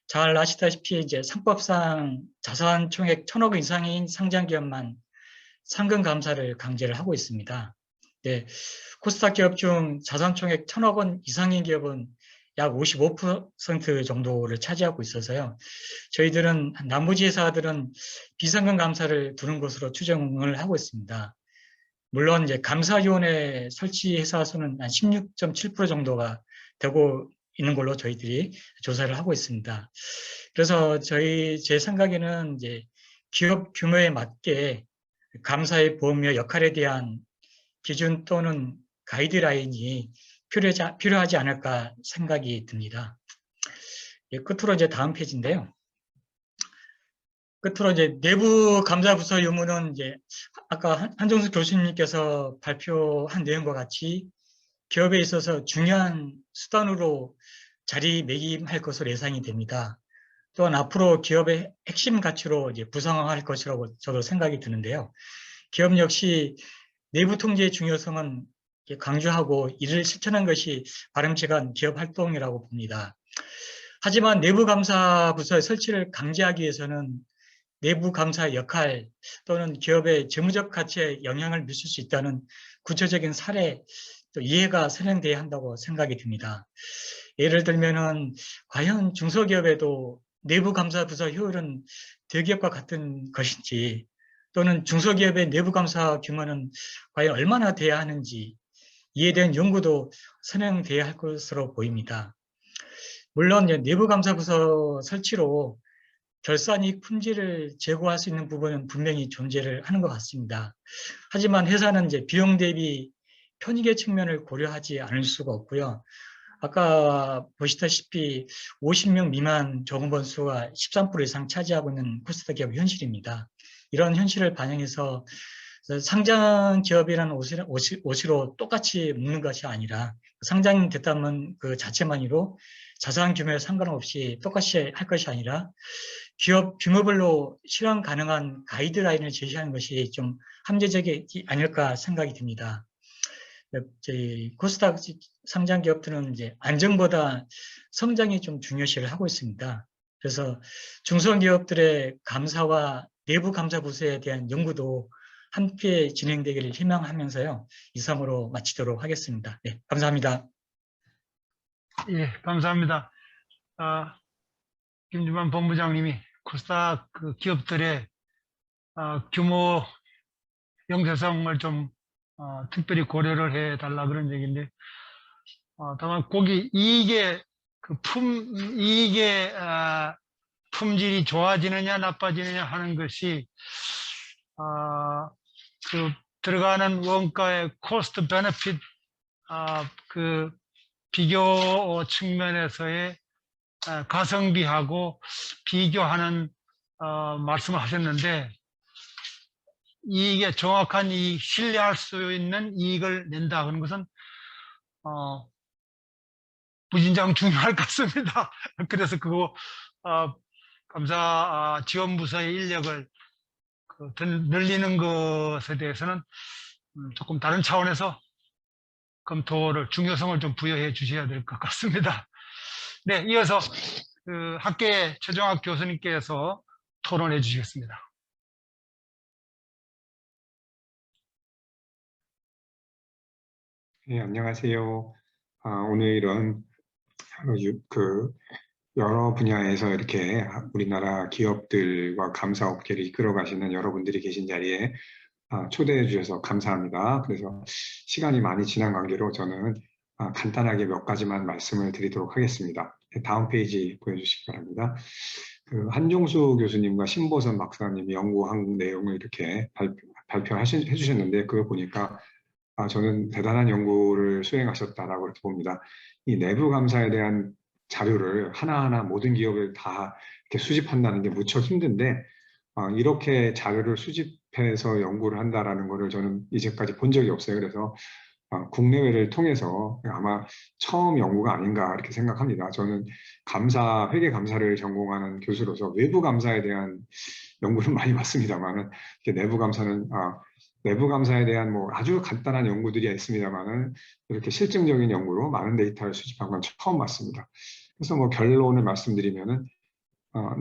잘 아시다시피 이제 상법상 자산 총액 1,000억 원 이상인 상장 기업만 상금 감사를 강제를 하고 있습니다. 네, 코스닥 기업 중 자산 총액 1,000억 원 이상인 기업은 약 55% 정도를 차지하고 있어서요. 저희들은 나머지 회사들은 비상금 감사를 두는 것으로 추정을 하고 있습니다. 물론 이제 감사위원회 설치 회사 수는 한 16.7% 정도가 되고 있는 걸로 저희들이 조사를 하고 있습니다. 그래서 제 생각에는 이제 기업 규모에 맞게 감사의 범위와 역할에 대한 기준 또는 가이드라인이 필요하지 않을까 생각이 듭니다. 끝으로 이제 다음 페이지인데요. 끝으로 이제 내부 감사 부서 의무는 이제 아까 한정수 교수님께서 발표한 내용과 같이 기업에 있어서 중요한 수단으로 자리매김할 것으로 예상이 됩니다. 또한 앞으로 기업의 핵심 가치로 이제 부상화할 것이라고 저도 생각이 드는데요. 기업 역시 내부 통제의 중요성은 강조하고 이를 실천한 것이 바람직한 기업 활동이라고 봅니다. 하지만 내부 감사 부서의 설치를 강제하기 위해서는 내부 감사 역할 또는 기업의 재무적 가치에 영향을 미칠 수 있다는 구체적인 사례 또 이해가 선행돼야 한다고 생각이 듭니다. 예를 들면은 과연 중소기업에도 내부 감사 부서 효율은 대기업과 같은 것인지 또는 중소기업의 내부 감사 규모는 과연 얼마나 돼야 하는지 이에 대한 연구도 선행돼야 할 것으로 보입니다. 물론 내부 감사 부서 설치로 결산이익 품질을 제고할 수 있는 부분은 분명히 존재를 하는 것 같습니다. 하지만 회사는 이제 비용 대비 편익의 측면을 고려하지 않을 수가 없고요. 아까 보시다시피 50명 미만 종업원 수가 13% 이상 차지하고 있는 코스닥 기업 현실입니다. 이런 현실을 반영해서 상장 기업이라는 옷으로 똑같이 묶는 것이 아니라 상장됐다면 그 자체만으로 자산 규모에 상관없이 똑같이 할 것이 아니라 기업 규모별로 실현 가능한 가이드라인을 제시하는 것이 좀 합리적이 아닐까 생각이 듭니다. 저희 코스닥 상장 기업들은 이제 안정보다 성장이 좀 중요시를 하고 있습니다. 그래서 중소기업들의 감사와 내부 감사 부서에 대한 연구도 함께 진행되기를 희망하면서요. 이상으로 마치도록 하겠습니다. 네, 감사합니다. 예, 감사합니다. 김주만 본부장님이 코스닥 그 기업들의 규모 영세성을 좀 특별히 고려를 해달라 그런 얘기인데, 다만 거기 이익의 품질이 좋아지느냐 나빠지느냐 하는 것이 그 들어가는 원가의 코스트 베네핏 그 비교 측면에서의 가성비하고 비교하는 말씀을 하셨는데, 이익에 정확한 이익, 신뢰할 수 있는 이익을 낸다 하는 것은 무진장 중요할 것 같습니다. 그래서 그거 감사 지원부서의 인력을 늘리는 것에 대해서는 조금 다른 차원에서 검토를 중요성을 좀 부여해 주셔야 될 것 같습니다. 네, 이어서 그 학계 최종학 교수님께서 토론해 주시겠습니다. 네, 안녕하세요. 오늘 이런 여러 분야에서 이렇게 우리나라 기업들과 감사업계를 이끌어 가시는 여러분들이 계신 자리에 초대해 주셔서 감사합니다. 그래서 시간이 많이 지난 관계로 저는 간단하게 몇 가지만 말씀을 드리도록 하겠습니다. 다음 페이지 보여주시기 바랍니다. 그 한종수 교수님과 신보선 박사님이 연구한 내용을 이렇게 발표해 주셨는데, 그걸 보니까 저는 대단한 연구를 수행하셨다라고 이렇게 봅니다. 이 내부 감사에 대한 자료를 하나하나 모든 기업을 다 이렇게 수집한다는 게 무척 힘든데, 이렇게 자료를 수집해서 연구를 한다라는 거를 저는 이제까지 본 적이 없어요. 그래서 국내외를 통해서 아마 처음 연구가 아닌가 이렇게 생각합니다. 저는 회계 감사를 전공하는 교수로서 외부 감사에 대한 연구를 많이 봤습니다만은, 내부 감사에 대한 뭐 아주 간단한 연구들이 있습니다만은 이렇게 실증적인 연구로 많은 데이터를 수집한 건 처음 봤습니다. 그래서 뭐 결론을 말씀드리면은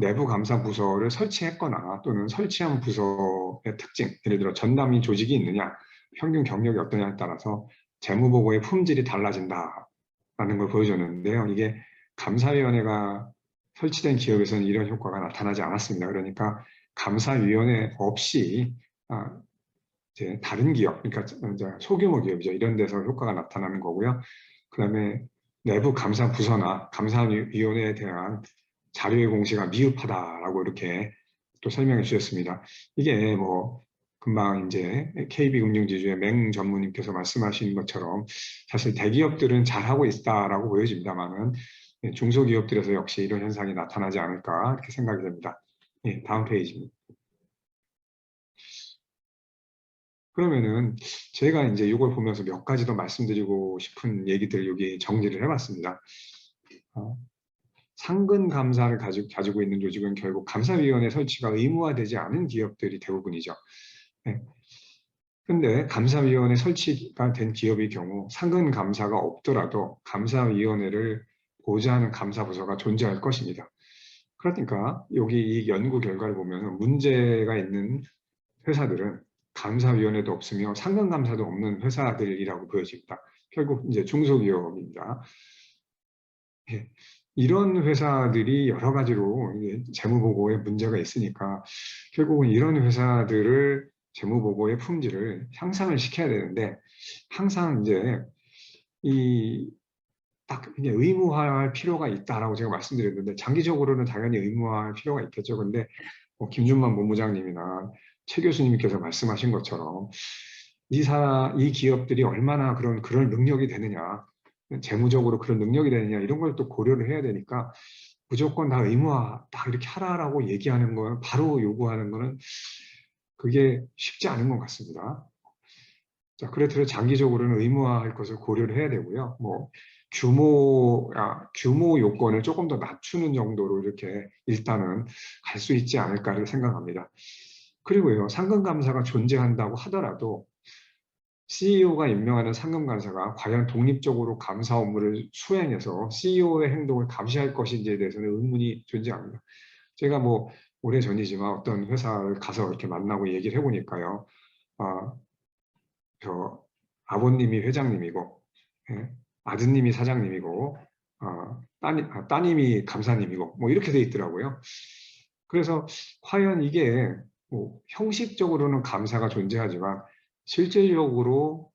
내부 감사 부서를 설치했거나 또는 설치한 부서의 특징, 예를 들어 전담인 조직이 있느냐, 평균 경력이 어떠냐에 따라서 재무보고의 품질이 달라진다라는 걸 보여줬는데요. 이게 감사위원회가 설치된 기업에서는 이런 효과가 나타나지 않았습니다. 그러니까 감사위원회 없이 이제 다른 기업, 그러니까 이제 소규모 기업이죠. 이런 데서 효과가 나타나는 거고요. 그다음에 내부 감사 부서나 감사위원회에 대한 자료의 공시가 미흡하다라고 이렇게 또 설명해 주셨습니다. 이게 뭐 금방 이제 KB금융지주의 맹 전무님께서 말씀하신 것처럼 사실 대기업들은 잘하고 있다라고 보여집니다만은 중소기업들에서 역시 이런 현상이 나타나지 않을까 이렇게 생각이 됩니다. 예, 다음 페이지입니다. 그러면은 제가 이제 이걸 보면서 몇 가지 더 말씀드리고 싶은 얘기들 여기 정리를 해봤습니다. 상근 감사를 가지고 있는 조직은 결국 감사위원회 설치가 의무화되지 않은 기업들이 대부분이죠. 근데 감사위원회 설치가 된 기업의 경우 상근 감사가 없더라도 감사위원회를 보좌하는 감사부서가 존재할 것입니다. 그러니까 여기 이 연구 결과를 보면 문제가 있는 회사들은 감사위원회도 없으며 상근감사도 없는 회사들이라고 보여집니다. 결국 이제 중소기업입니다. 예, 이런 회사들이 여러 가지로 재무보고에 문제가 있으니까 결국은 이런 회사들을 재무보고의 품질을 향상을 시켜야 되는데, 항상 이제 딱 의무화할 필요가 있다라고 제가 말씀드렸는데, 장기적으로는 당연히 의무화할 필요가 있겠죠. 근데 김준만 본부장님이나 최 교수님께서 말씀하신 것처럼 이 기업들이 얼마나 그럴 능력이 되느냐, 재무적으로 그런 능력이 되느냐, 이런 걸 또 고려를 해야 되니까 무조건 다 의무화 딱 이렇게 하라라고 얘기하는 거, 바로 요구하는 거는 그게 쉽지 않은 것 같습니다. 자, 그래서 장기적으로는 의무화할 것을 고려를 해야 되고요. 뭐 규모 요건을 조금 더 낮추는 정도로 이렇게 일단은 갈 수 있지 않을까를 생각합니다. 그리고요, 상근감사가 존재한다고 하더라도 CEO가 임명하는 상근감사가 과연 독립적으로 감사 업무를 수행해서 CEO의 행동을 감시할 것인지에 대해서는 의문이 존재합니다. 제가 뭐 오래전이지만 어떤 회사를 가서 이렇게 만나고 얘기를 해보니까요, 저 아버님이 회장님이고, 아드님이 사장님이고, 따님이 감사님이고, 뭐 이렇게 돼 있더라고요. 그래서 과연 이게 뭐 형식적으로는 감사가 존재하지만 실질적으로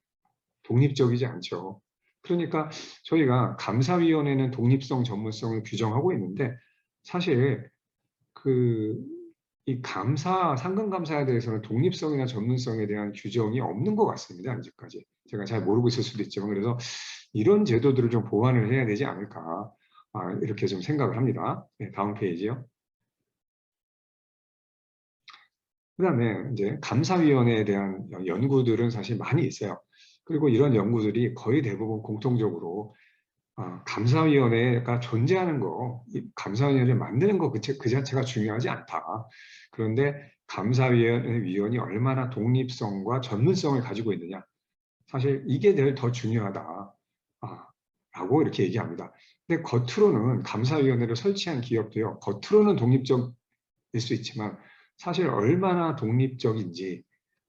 독립적이지 않죠. 그러니까 저희가 감사위원회는 독립성, 전문성을 규정하고 있는데 사실 이 상근감사에 대해서는 독립성이나 전문성에 대한 규정이 없는 것 같습니다. 아직까지. 제가 잘 모르고 있을 수도 있지만 그래서 이런 제도들을 좀 보완을 해야 되지 않을까 이렇게 좀 생각을 합니다. 네, 다음 페이지요. 그다음에 이제 감사위원회에 대한 연구들은 사실 많이 있어요. 그리고 이런 연구들이 거의 대부분 공통적으로 감사위원회가 존재하는 거, 감사위원회를 만드는 거 그 자체가 중요하지 않다. 그런데 감사위원회 위원이 얼마나 독립성과 전문성을 가지고 있느냐. 사실 이게 더 중요하다. 라고 이렇게 얘기합니다. 근데 겉으로는 감사위원회를 설치한 기업도요. 겉으로는 독립적일 수 있지만 사실 얼마나 독립적인지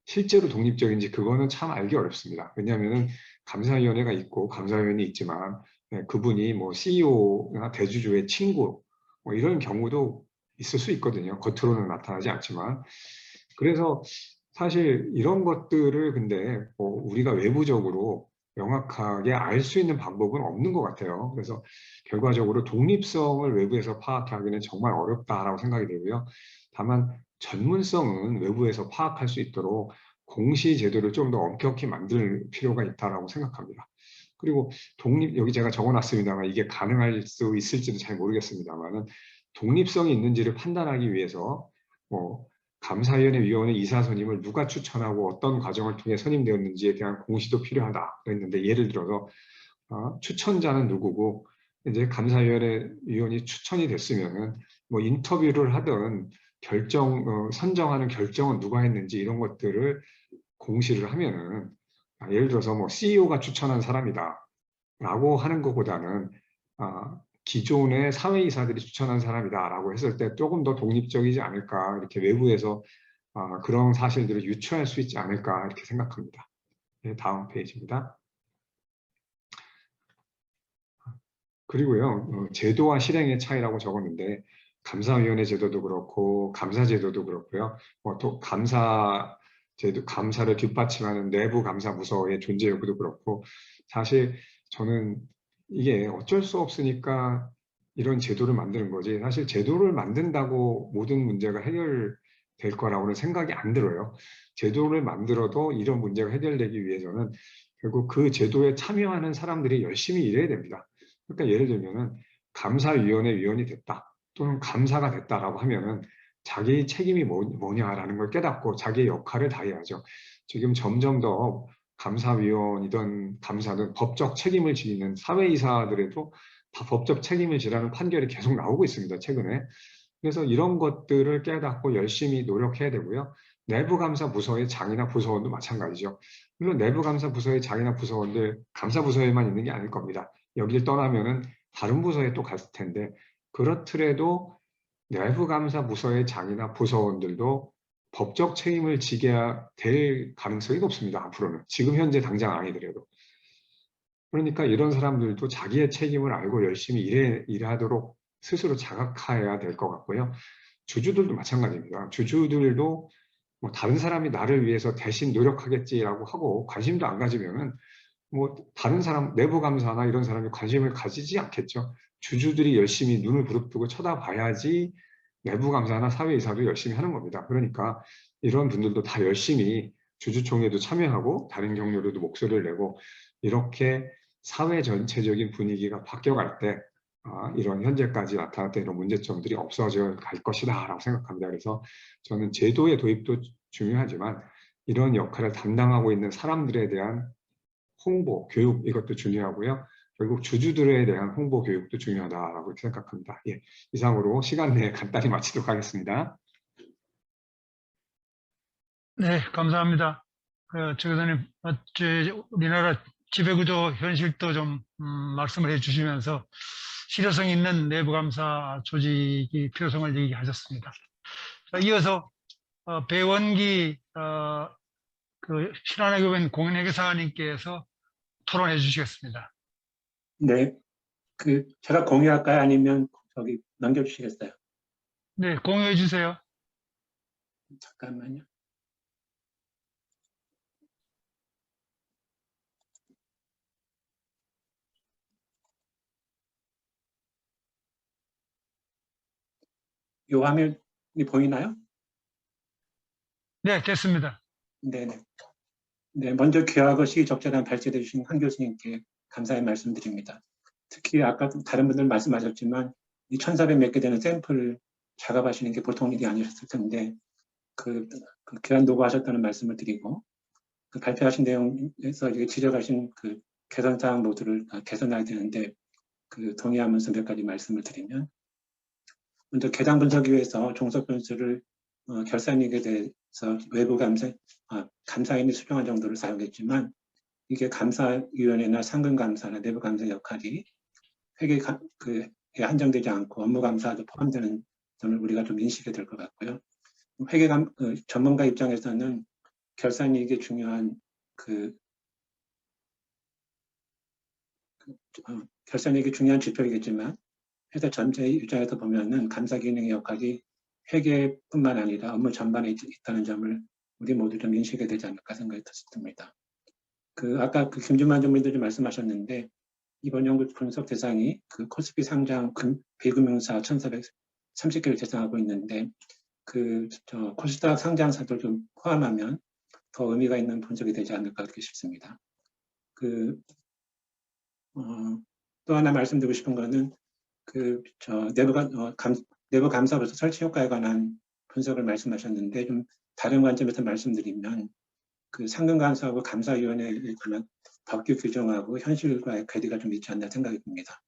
실제로 독립적인지 그거는 참 알기 어렵습니다. 왜냐하면 감사위원회가 있고 감사위원이 있지만 그분이 뭐 CEO나 대주주의 친구 뭐 이런 경우도 있을 수 있거든요. 겉으로는 나타나지 않지만. 그래서 사실 이런 것들을 근데 뭐 우리가 외부적으로 명확하게 알 수 있는 방법은 없는 것 같아요. 그래서 결과적으로 독립성을 외부에서 파악하기는 정말 어렵다라고 생각이 되고요. 다만 전문성은 외부에서 파악할 수 있도록 공시 제도를 좀 더 엄격히 만들 필요가 있다라고 생각합니다. 그리고 여기 제가 적어놨습니다만 이게 가능할 수 있을지는 잘 모르겠습니다만은 독립성이 있는지를 판단하기 위해서 뭐 감사위원회 위원회 이사 선임을 누가 추천하고 어떤 과정을 통해 선임되었는지에 대한 공시도 필요하다 그랬는데 예를 들어서 추천자는 누구고 이제 감사위원회 위원이 추천이 됐으면은 뭐 인터뷰를 하든 선정하는 결정은 누가 했는지 이런 것들을 공시를 하면은 예를 들어서 뭐 CEO가 추천한 사람이다 라고 하는 것보다는 기존의 사회이사들이 추천한 사람이다 라고 했을 때 조금 더 독립적이지 않을까 이렇게 외부에서 그런 사실들을 유추할 수 있지 않을까 이렇게 생각합니다. 네, 다음 페이지입니다. 그리고요, 제도와 실행의 차이라고 적었는데 감사위원회 제도도 그렇고 감사제도도 그렇고요. 또 감사를 뒷받침하는 내부 감사부서의 존재 여부도 그렇고 사실 저는 이게 어쩔 수 없으니까 이런 제도를 만드는 거지 사실 제도를 만든다고 모든 문제가 해결될 거라고는 생각이 안 들어요. 제도를 만들어도 이런 문제가 해결되기 위해서는 결국 그 제도에 참여하는 사람들이 열심히 일해야 됩니다. 그러니까 예를 들면은 감사위원회 위원이 됐다 또는 감사가 됐다라고 하면은 자기 책임이 뭐냐라는 걸 깨닫고 자기의 역할을 다해야죠. 지금 점점 더 감사위원이든 감사든 법적 책임을 지는 사회이사들에도 다 법적 책임을 지라는 판결이 계속 나오고 있습니다. 최근에. 그래서 이런 것들을 깨닫고 열심히 노력해야 되고요. 내부감사 부서의 장이나 부서원도 마찬가지죠. 물론 내부감사 부서의 장이나 부서원들 감사부서에만 있는 게 아닐 겁니다. 여기를 떠나면은 다른 부서에 또 갔을 텐데 그렇더라도 내부감사 부서의 장이나 부서원들도 법적 책임을 지게 될 가능성이 높습니다. 앞으로는. 지금 현재 당장 아니더라도. 그러니까 이런 사람들도 자기의 책임을 알고 열심히 일하도록 스스로 자각해야 될 것 같고요. 주주들도 마찬가지입니다. 주주들도 뭐 다른 사람이 나를 위해서 대신 노력하겠지라고 하고 관심도 안 가지면은 뭐 다른 사람 내부 감사나 이런 사람이 관심을 가지지 않겠죠. 주주들이 열심히 눈을 부릅뜨고 쳐다봐야지 내부 감사나 사회이사도 열심히 하는 겁니다. 그러니까 이런 분들도 다 열심히 주주총회도 참여하고 다른 경로로도 목소리를 내고 이렇게 사회 전체적인 분위기가 바뀌어갈 때 이런 현재까지 나타났던 이런 문제점들이 없어져 갈 것이다 라고 생각합니다. 그래서 저는 제도의 도입도 중요하지만 이런 역할을 담당하고 있는 사람들에 대한 홍보, 교육 이것도 중요하고요. 결국 주주들에 대한 홍보 교육도 중요하다라고 생각합니다. 예, 이상으로 시간 내에 간단히 마치도록 하겠습니다. 네, 감사합니다. 조 교수님, 우리나라 지배구조 현실도 좀 말씀을 해주시면서 실효성 있는 내부감사 조직이 필요성을 얘기하셨습니다. 자, 이어서 배원기 신한의 교ben 공인회계사님께서 토론해 주시겠습니다. 네, 제가 공유할까요? 아니면 저기 남겨주시겠어요? 네, 공유해 주세요. 잠깐만요. 요 화면이 보이나요? 네, 됐습니다. 네네. 네, 먼저 귀하고 시의적절한 발제해 주신 황 교수님께 감사의 말씀드립니다. 특히 아까 다른 분들 말씀하셨지만 이 1,400 몇 개 되는 샘플을 작업하시는 게 보통 일이 아니셨을 텐데 그 귀한 노고하셨다는 말씀을 드리고 그 발표하신 내용에서 지적하신 그 개선사항 모두를 개선해야 되는데 그 동의하면서 몇 가지 말씀을 드리면 먼저 계당 분석을 위해서 종속 변수를 결산이익에 대해서 외부 감사인이 수정한 정도를 사용했지만 이게 감사위원회나 상근감사나 내부감사 역할이 회계 한정되지 않고 업무감사도 포함되는 점을 우리가 좀 인식해야 될 것 같고요. 전문가 입장에서는 결산이익이 중요한 결산이익이 중요한 지표이겠지만 회사 전체의 입장에서 보면은 감사 기능의 역할이 회계뿐만 아니라 업무 전반에 있다는 점을 우리 모두 좀 인식해야 되지 않을까 생각이 듭니다. 아까 김준만 전문의도 말씀하셨는데 이번 연구 분석 대상이 코스피 상장 비금융사 1,430개를 대상하고 있는데 코스닥 상장사들 좀 포함하면 더 의미가 있는 분석이 되지 않을까 그렇게 싶습니다. 또 하나 말씀드리고 싶은 거는 내부 감사부서 설치 효과에 관한 분석을 말씀하셨는데 좀 다른 관점에서 말씀드리면 상근감사하고 감사위원회에 관한 법규 규정하고 현실과의 괴리가 좀 있지 않나 생각이 듭니다.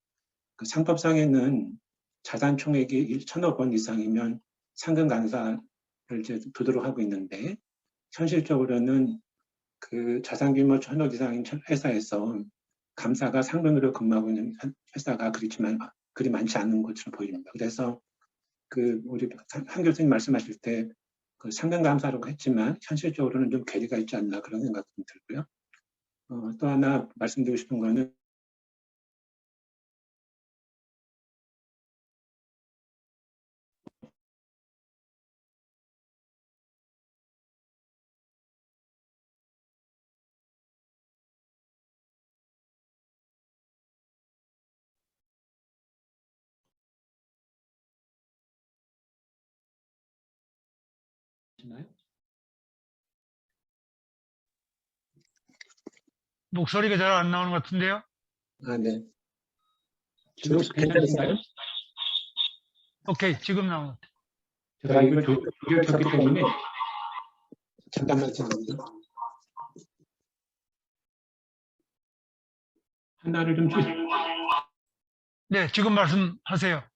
상법상에는 자산 총액이 1,000억 원 이상이면 상근감사를 두도록 하고 있는데 현실적으로는 자산 규모 1,000억 이상인 회사에서 감사가 상근으로 근무하고 있는 회사가 그리 많지 않은 것으로 보입니다. 그래서 우리 한 교수님 말씀하실 때 상근감사라고 했지만 현실적으로는 좀 괴리가 있지 않나 그런 생각이 들고요. 또 하나 말씀드리고 싶은 거는 목소리가 잘 안 나오는 것 같은데요? 네. 지금 괜찮으신가요? 오케이, 지금 나온 것 같아요. 제가 이거 조절 켰기 때문에 잠깐만 기다립니다. 하나를 좀 주세요. 네, 지금 말씀하세요.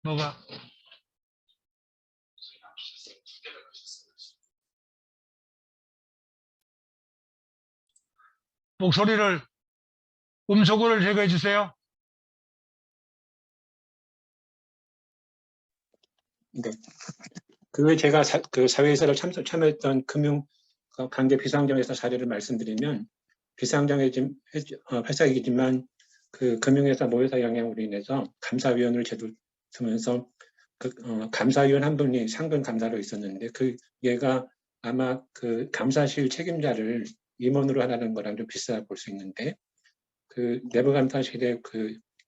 뭐가? 목소리를 음소거를 제거해 주세요. 네. 그 외에 제가 사회이사를 참여했던 금융 관계 비상정에서 사례를 말씀드리면 비상정의 회사이지만 금융회사 모회사 영향으로 인해서 감사위원을 제도 두면서 감사위원 한 분이 상근 감사로 있었는데 얘가 아마 감사실 책임자를 임원으로 하라는 거랑 좀 비슷하게 볼 수 있는데 내부 감사실의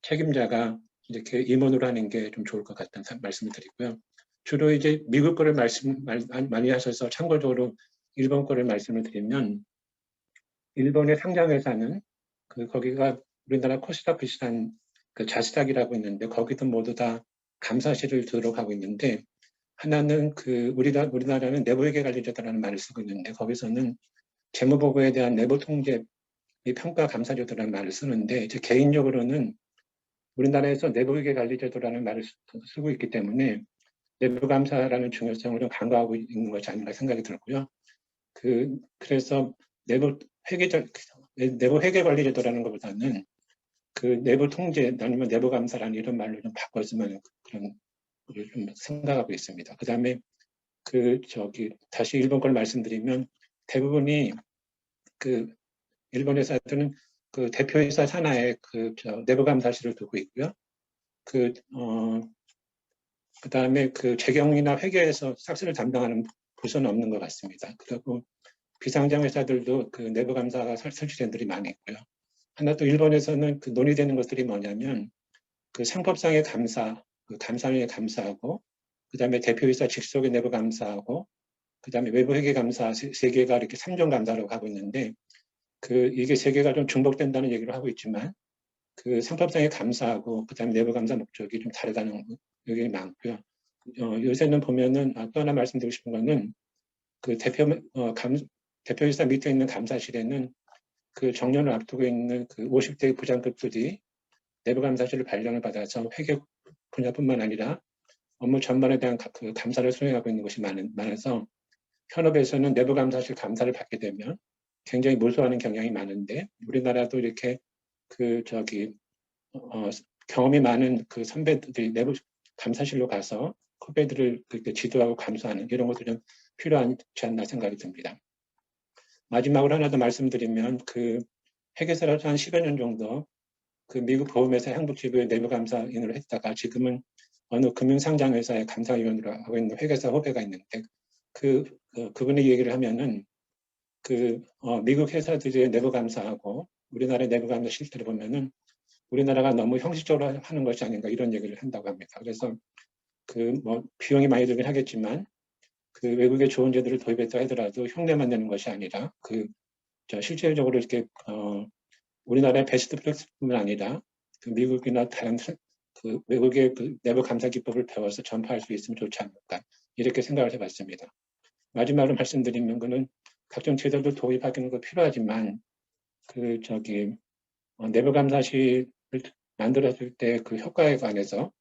책임자가 이렇게 임원으로 하는 게 좀 좋을 것 같다는 말씀을 드리고요. 주로 이제 미국 거를 많이 하셔서 참고적으로 일본 거를 말씀을 드리면 일본의 상장회사는 거기가 우리나라 코스닥 비슷한 자스닥이라고 있는데 거기도 모두 다 감사실을 두도록 하고 있는데 하나는 우리나라는 내부회계관리제도라는 말을 쓰고 있는데 거기서는 재무보고에 대한 내부 통제 평가 감사제도라는 말을 쓰는데 이제 개인적으로는 우리나라에서 내부회계관리제도라는 말을 쓰고 있기 때문에 내부감사라는 중요성을 좀 간과하고 있는 것이 아닌가 생각이 들고요. 그래서 내부 회계관리제도라는 것보다는 내부 통제 아니면 내부감사라는 이런 말로 좀 바꿨으면 그런 걸 좀 생각하고 있습니다. 그다음에 다시 일본 걸 말씀드리면 대부분이 그 일본 회사들은 그 대표이사 산하에 내부 감사실을 두고 있고요. 그다음에 그 재경이나 회계에서 삭스를 담당하는 부서는 없는 것 같습니다. 그리고 비상장 회사들도 그 내부 감사가 설치된 들이 많이 있고요. 하나 또 일본에서는 그 논의되는 것들이 뭐냐면 그 상법상의 감사, 그 감사위에 감사하고, 그다음에 대표이사 직속의 내부 감사하고, 그다음에 외부 회계 감사 세 개가 이렇게 3종 감사로 가고 있는데, 이게 세 개가 좀 중복된다는 얘기를 하고 있지만, 그 상법상의 감사하고 그다음에 내부 감사 목적이 좀 다르다는 의견이 많고요. 요새는 보면은 또 하나 말씀드리고 싶은 거는 그 대표이사 밑에 있는 감사실에는 그 정년을 앞두고 있는 그 50대 부장급들이 내부 감사실을 발령을 받아서 회계 분야뿐만 아니라 업무 전반에 대한 그 감사를 수행하고 있는 것이 많아서 현업에서는 내부 감사실 감사를 받게 되면 굉장히 몰수하는 경향이 많은데, 우리나라도 이렇게 경험이 많은 그 선배들이 내부 감사실로 가서 후배들을 그렇게 지도하고 감수하는 이런 것들이 좀 필요하지 않나 생각이 듭니다. 마지막으로 하나 더 말씀드리면, 그 회계사를 한 10여 년 정도 그 미국 보험회사 행복지부의 내부 감사인으로 했다가 지금은 어느 금융상장회사의 감사위원으로 하고 있는 회계사 후배가 있는데, 그분의 얘기를 하면은 미국 회사들의 내부 감사하고 우리나라의 내부 감사 실태를 보면은 우리나라가 너무 형식적으로 하는 것이 아닌가 이런 얘기를 한다고 합니다. 그래서 비용이 많이 들긴 하겠지만 그 외국의 좋은 제도를 도입했다 하더라도 흉내만 내는 것이 아니라 실질적으로 이렇게 우리나라의 베스트 프랙티스뿐만 아니라 그 미국이나 다른 그 외국의 그 내부 감사 기법을 배워서 전파할 수 있으면 좋지 않을까 이렇게 생각을 해봤습니다. 마지막으로 말씀드리는 것은 각종 제도를 도입하기는 필요하지만 내부 감사실을 만들었을 때 그 효과에 관해서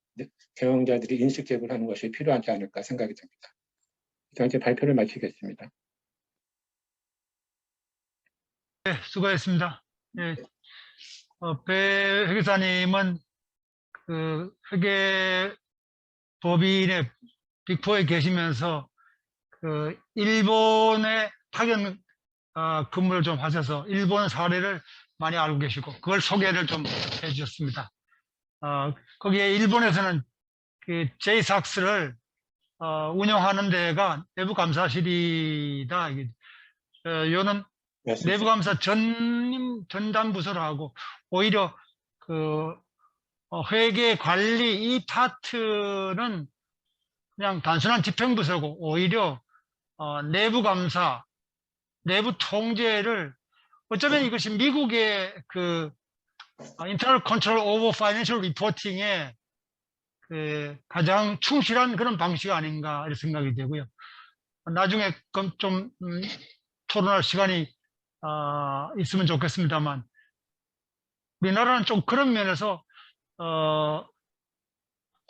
경영자들이 인식 제고를 하는 것이 필요하지 않을까 생각이 듭니다. 이제 발표를 마치겠습니다. 네, 수고했습니다. 네, 배 회계사님은 그 회계법인의 빅4에 계시면서 그 일본에 파견 근무를 좀 하셔서 일본 사례를 많이 알고 계시고 그걸 소개를 좀 해주셨습니다. 거기에 일본에서는 그 제이삭스를 운영하는 데가 내부 감사실이다. 요는 내부 감사 전담 부서로 하고 오히려 그 회계 관리 이 파트는 그냥 단순한 집행부서고 오히려 내부 감사, 내부 통제를 어쩌면 이것이 미국의 그 Internal Control over Financial Reporting에 그 가장 충실한 그런 방식 아닌가 이런 생각이 되고요. 나중에 좀 토론할 시간이 있으면 좋겠습니다만 우리나라는 좀 그런 면에서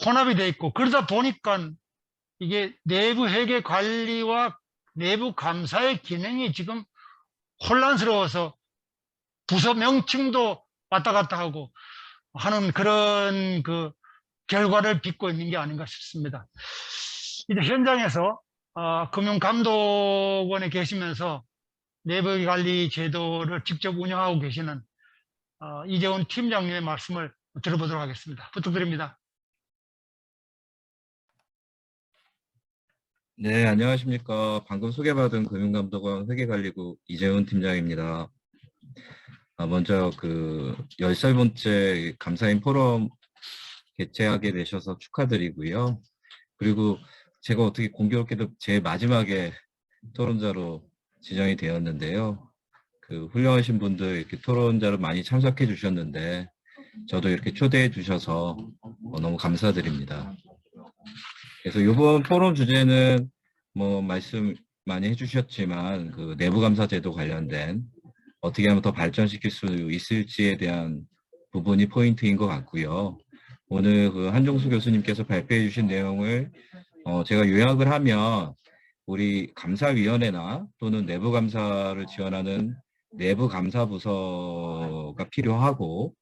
혼합이 돼 있고 그러다 보니까 이게 내부 회계 관리와 내부 감사의 기능이 지금 혼란스러워서 부서 명칭도 왔다 갔다 하고 하는 그런 그 결과를 빚고 있는 게 아닌가 싶습니다. 이제 현장에서 금융감독원에 계시면서 내부 관리 제도를 직접 운영하고 계시는 이재훈 팀장님의 말씀을 들어보도록 하겠습니다. 부탁드립니다. 네, 안녕하십니까. 방금 소개받은 금융감독원 회계관리국 이재훈 팀장입니다. 먼저 그 13번째 감사인 포럼 개최하게 되셔서 축하드리고요. 그리고 제가 어떻게 공교롭게도 제일 마지막에 토론자로 지정이 되었는데요. 그 훌륭하신 분들 이렇게 토론자로 많이 참석해 주셨는데 저도 이렇게 초대해 주셔서 너무 감사드립니다. 그래서 이번 포럼 주제는 뭐 말씀 많이 해주셨지만 그 내부감사제도 관련된 어떻게 하면 더 발전시킬 수 있을지에 대한 부분이 포인트인 것 같고요. 오늘 그 한종수 교수님께서 발표해 주신 내용을 제가 요약을 하면 우리 감사위원회나 또는 내부감사를 지원하는 내부감사부서가 필요하고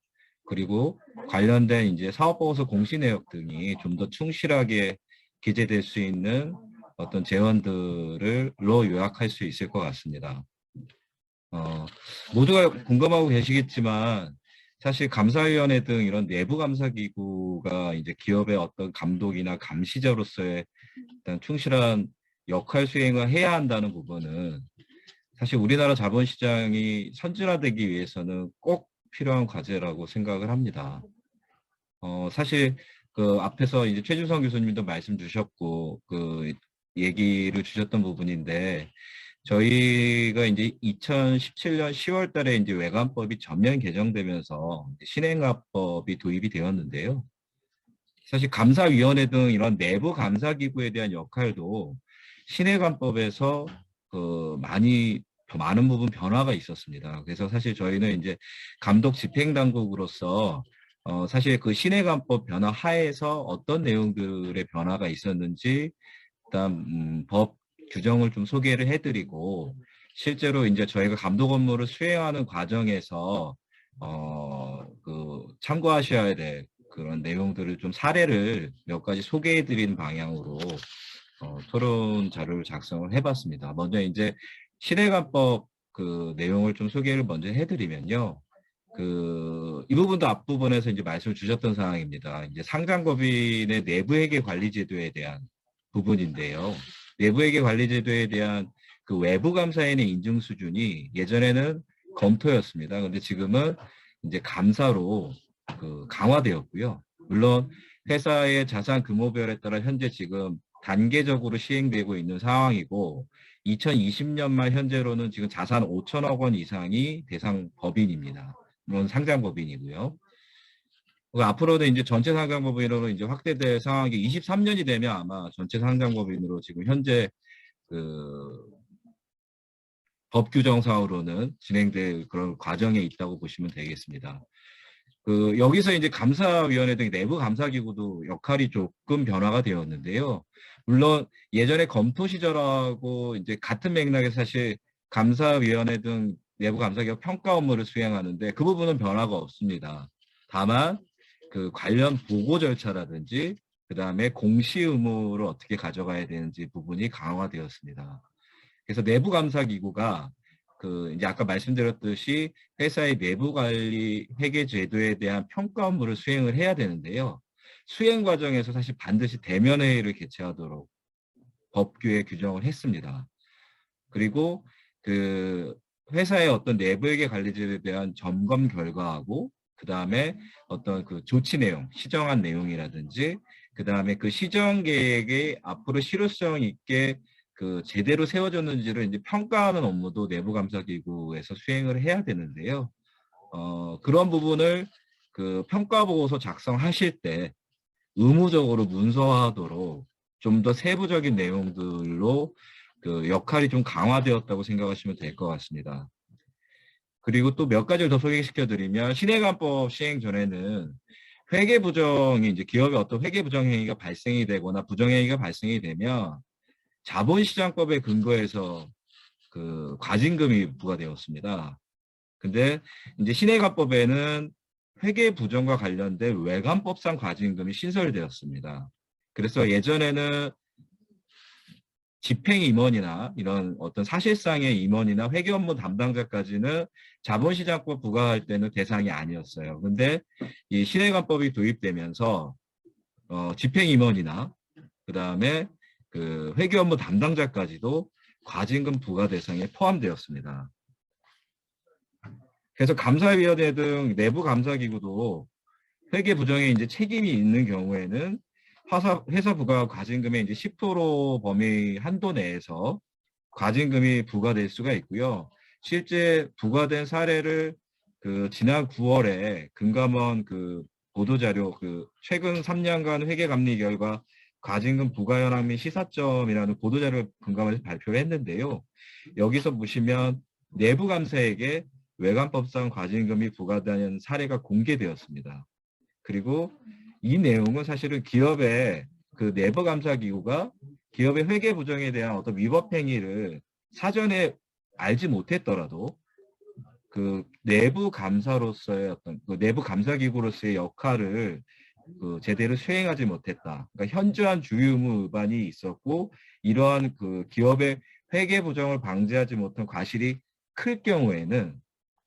그리고 관련된 이제 사업보고서 공시내역 등이 좀 더 충실하게 기재될 수 있는 어떤 재원들로 요약할 수 있을 것 같습니다. 모두가 공감하고 계시겠지만 사실 감사위원회 등 이런 내부 감사기구가 이제 기업의 어떤 감독이나 감시자로서의 일단 충실한 역할 수행을 해야 한다는 부분은 사실 우리나라 자본시장이 선진화되기 위해서는 꼭 필요한 과제라고 생각을 합니다. 사실 그 앞에서 이제 최준성 교수님도 말씀 주셨고 그 얘기를 주셨던 부분인데 저희가 이제 2017년 10월 달에 이제 외감법이 전면 개정되면서 신행화법이 도입이 되었는데요. 사실 감사위원회 등 이런 내부 감사기구에 대한 역할도 신해관법에서 더 많은 부분 변화가 있었습니다. 그래서 사실 저희는 이제 감독 집행당국으로서 사실 그 신해관법 변화 하에서 어떤 내용들의 변화가 있었는지 일단 법 규정을 좀 소개를 해드리고 실제로 이제 저희가 감독 업무를 수행하는 과정에서 참고하셔야 될 그런 내용들을 좀 사례를 몇 가지 소개해드리는 방향으로 토론 자료를 작성을 해봤습니다. 먼저 이제 신해관법 그 내용을 좀 소개를 먼저 해드리면요. 이 부분도 앞부분에서 이제 말씀을 주셨던 사항입니다. 이제 상장법인의 내부회계 관리제도에 대한 부분인데요. 내부회계 관리제도에 대한 그 외부 감사인의 인증 수준이 예전에는 검토였습니다. 근데 지금은 이제 감사로 강화되었고요. 물론 회사의 자산 규모별에 따라 현재 지금 단계적으로 시행되고 있는 상황이고 2020년 말 현재로는 지금 자산 5천억 원 이상이 대상 법인입니다. 물론 상장 법인이고요. 앞으로는 이제 전체 상장 법인으로 이제 확대될 상황이 23년이 되면 아마 전체 상장 법인으로 지금 현재 법 규정상으로는 진행될 그런 과정에 있다고 보시면 되겠습니다. 여기서 이제 감사위원회 등 내부 감사기구도 역할이 조금 변화가 되었는데요. 물론 예전에 검토 시절하고 이제 같은 맥락에서 사실 감사위원회 등 내부 감사기구 평가 업무를 수행하는데 그 부분은 변화가 없습니다. 다만 그 관련 보고 절차라든지 그다음에 공시 의무를 어떻게 가져가야 되는지 부분이 강화되었습니다. 그래서 내부 감사 기구가 이제 아까 말씀드렸듯이 회사의 내부 관리 회계 제도에 대한 평가 업무를 수행을 해야 되는데요. 수행 과정에서 사실 반드시 대면 회의를 개최하도록 법규에 규정을 했습니다. 그리고 회사의 어떤 내부 회계 관리제도에 대한 점검 결과하고 그다음에 어떤 조치 내용, 시정한 내용이라든지 그다음에 시정 계획이 앞으로 실효성 있게 제대로 세워졌는지를 이제 평가하는 업무도 내부감사기구에서 수행을 해야 되는데요. 그런 부분을 평가 보고서 작성하실 때 의무적으로 문서화하도록 좀 더 세부적인 내용들로 역할이 좀 강화되었다고 생각하시면 될 것 같습니다. 그리고 또 몇 가지를 더 소개시켜드리면 신해관법 시행 전에는 회계부정이 이제 기업의 어떤 회계부정 행위가 발생이 되거나 부정행위가 발생이 되면 자본시장법에 근거해서 과징금이 부과되었습니다. 근데 이제 신해관법에는 회계부정과 관련된 외관법상 과징금이 신설되었습니다. 그래서 예전에는 집행임원이나 이런 어떤 사실상의 임원이나 회계 업무 담당자까지는 자본시장법 부과할 때는 대상이 아니었어요. 근데 이 신해관법이 도입되면서 집행임원이나 그다음에 회계 업무 담당자까지도 과징금 부과 대상에 포함되었습니다. 그래서 감사위원회 등 내부 감사기구도 회계 부정에 이제 책임이 있는 경우에는 회사 부과 과징금의 이제 10% 범위 한도 내에서 과징금이 부과될 수가 있고요. 실제 부과된 사례를 지난 9월에 금감원 보도자료 최근 3년간 회계감리 결과 과징금 부과 현황 및 시사점이라는 보도자료를 금감원에서 발표를 했는데요. 여기서 보시면 내부 감사에게 외관법상 과징금이 부과되는 사례가 공개되었습니다. 그리고 이 내용은 사실은 기업의 내부 감사 기구가 기업의 회계 부정에 대한 어떤 위법 행위를 사전에 알지 못했더라도 내부 감사로서의 어떤 내부 감사 기구로서의 역할을 제대로 수행하지 못했다. 그러니까 현저한 주의 의무 위반이 있었고 이러한 기업의 회계 부정을 방지하지 못한 과실이 클 경우에는